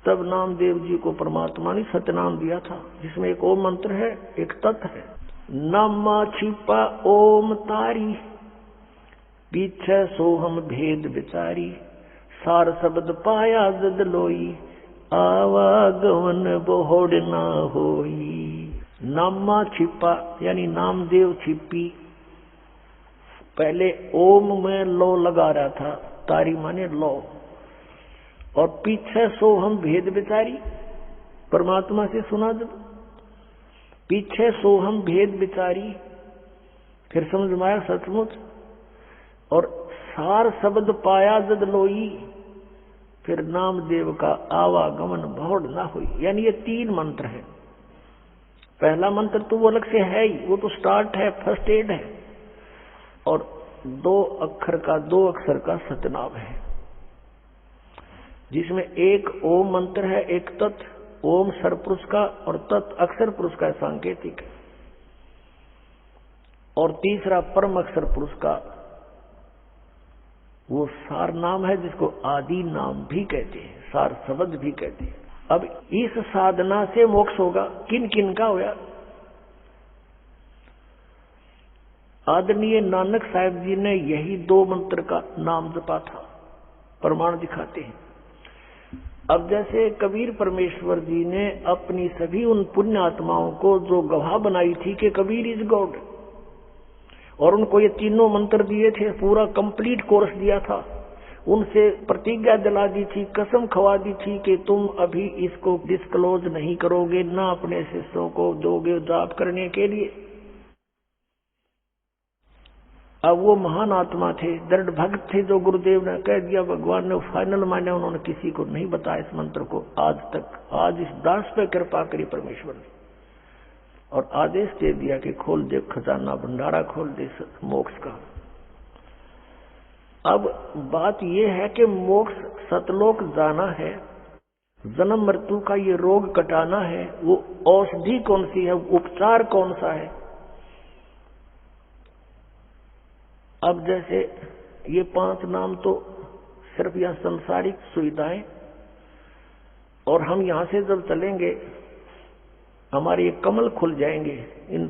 तब नामदेव जी को परमात्मा ने सतनाम दिया था, जिसमें एक ओम मंत्र है, एक तत् है। नामा छिपा ओम तारी, पीछे सोहम भेद विचारी, सार शब्द पाया जद लोई, आवागमन बोहड़ ना होई। नामा छिपा यानी नामदेव छिपी, पहले ओम में लो लगा रहा था, तारी माने लो, और पीछे सोहम भेद विचारी, परमात्मा से सुना जब पीछे सोहम भेद विचारी, फिर समझ में आया सचमुच, और सार शब्द पाया जद लोई, फिर नामदेव का आवागमन भौड़ ना हुई। यानी ये तीन मंत्र है। पहला मंत्र तो वो अलग से है ही, वो तो स्टार्ट है, फर्स्ट एड है, और दो अक्षर का सतनाम है, जिसमें एक ओम मंत्र है, एक तत्, ओम सरपुरुष का और तत् अक्षर पुरुष का सांकेतिक है, और तीसरा परम अक्षर पुरुष का वो सार नाम है, जिसको आदि नाम भी कहते हैं, सार शब्द भी कहते हैं। अब इस साधना से मोक्ष होगा, किन किन का होया? आदरणीय नानक साहब जी ने यही दो मंत्र का नाम जपा था, प्रमाण दिखाते हैं। अब जैसे कबीर परमेश्वर जी ने अपनी सभी उन पुण्य आत्माओं को जो गवाह बनाई थी कि कबीर इज गॉड, और उनको ये तीनों मंत्र दिए थे, पूरा कंप्लीट कोर्स दिया था, उनसे प्रतिज्ञा दिला दी थी, कसम खवा दी थी कि तुम अभी इसको डिस्क्लोज नहीं करोगे, ना अपने शिष्यों को दोगे जाप करने के लिए। अब वो महान आत्मा थे, दृढ़ भक्त थे, जो गुरुदेव ने कह दिया, भगवान ने फाइनल माना, उन्होंने किसी को नहीं बताया इस मंत्र को आज तक। आज इस दास पे कृपा करी परमेश्वर ने और आदेश दे दिया कि खोल दे खजाना, भंडारा खोल दे मोक्ष का। अब बात यह है कि मोक्ष सतलोक जाना है, जन्म मृत्यु का ये रोग कटाना है, वो औषधि कौन सी है, उपचार कौन सा है। अब जैसे ये 5 नाम तो सिर्फ यह संसारिक सुविधाएं, और हम यहां से जब चलेंगे हमारे ये कमल खुल जाएंगे इन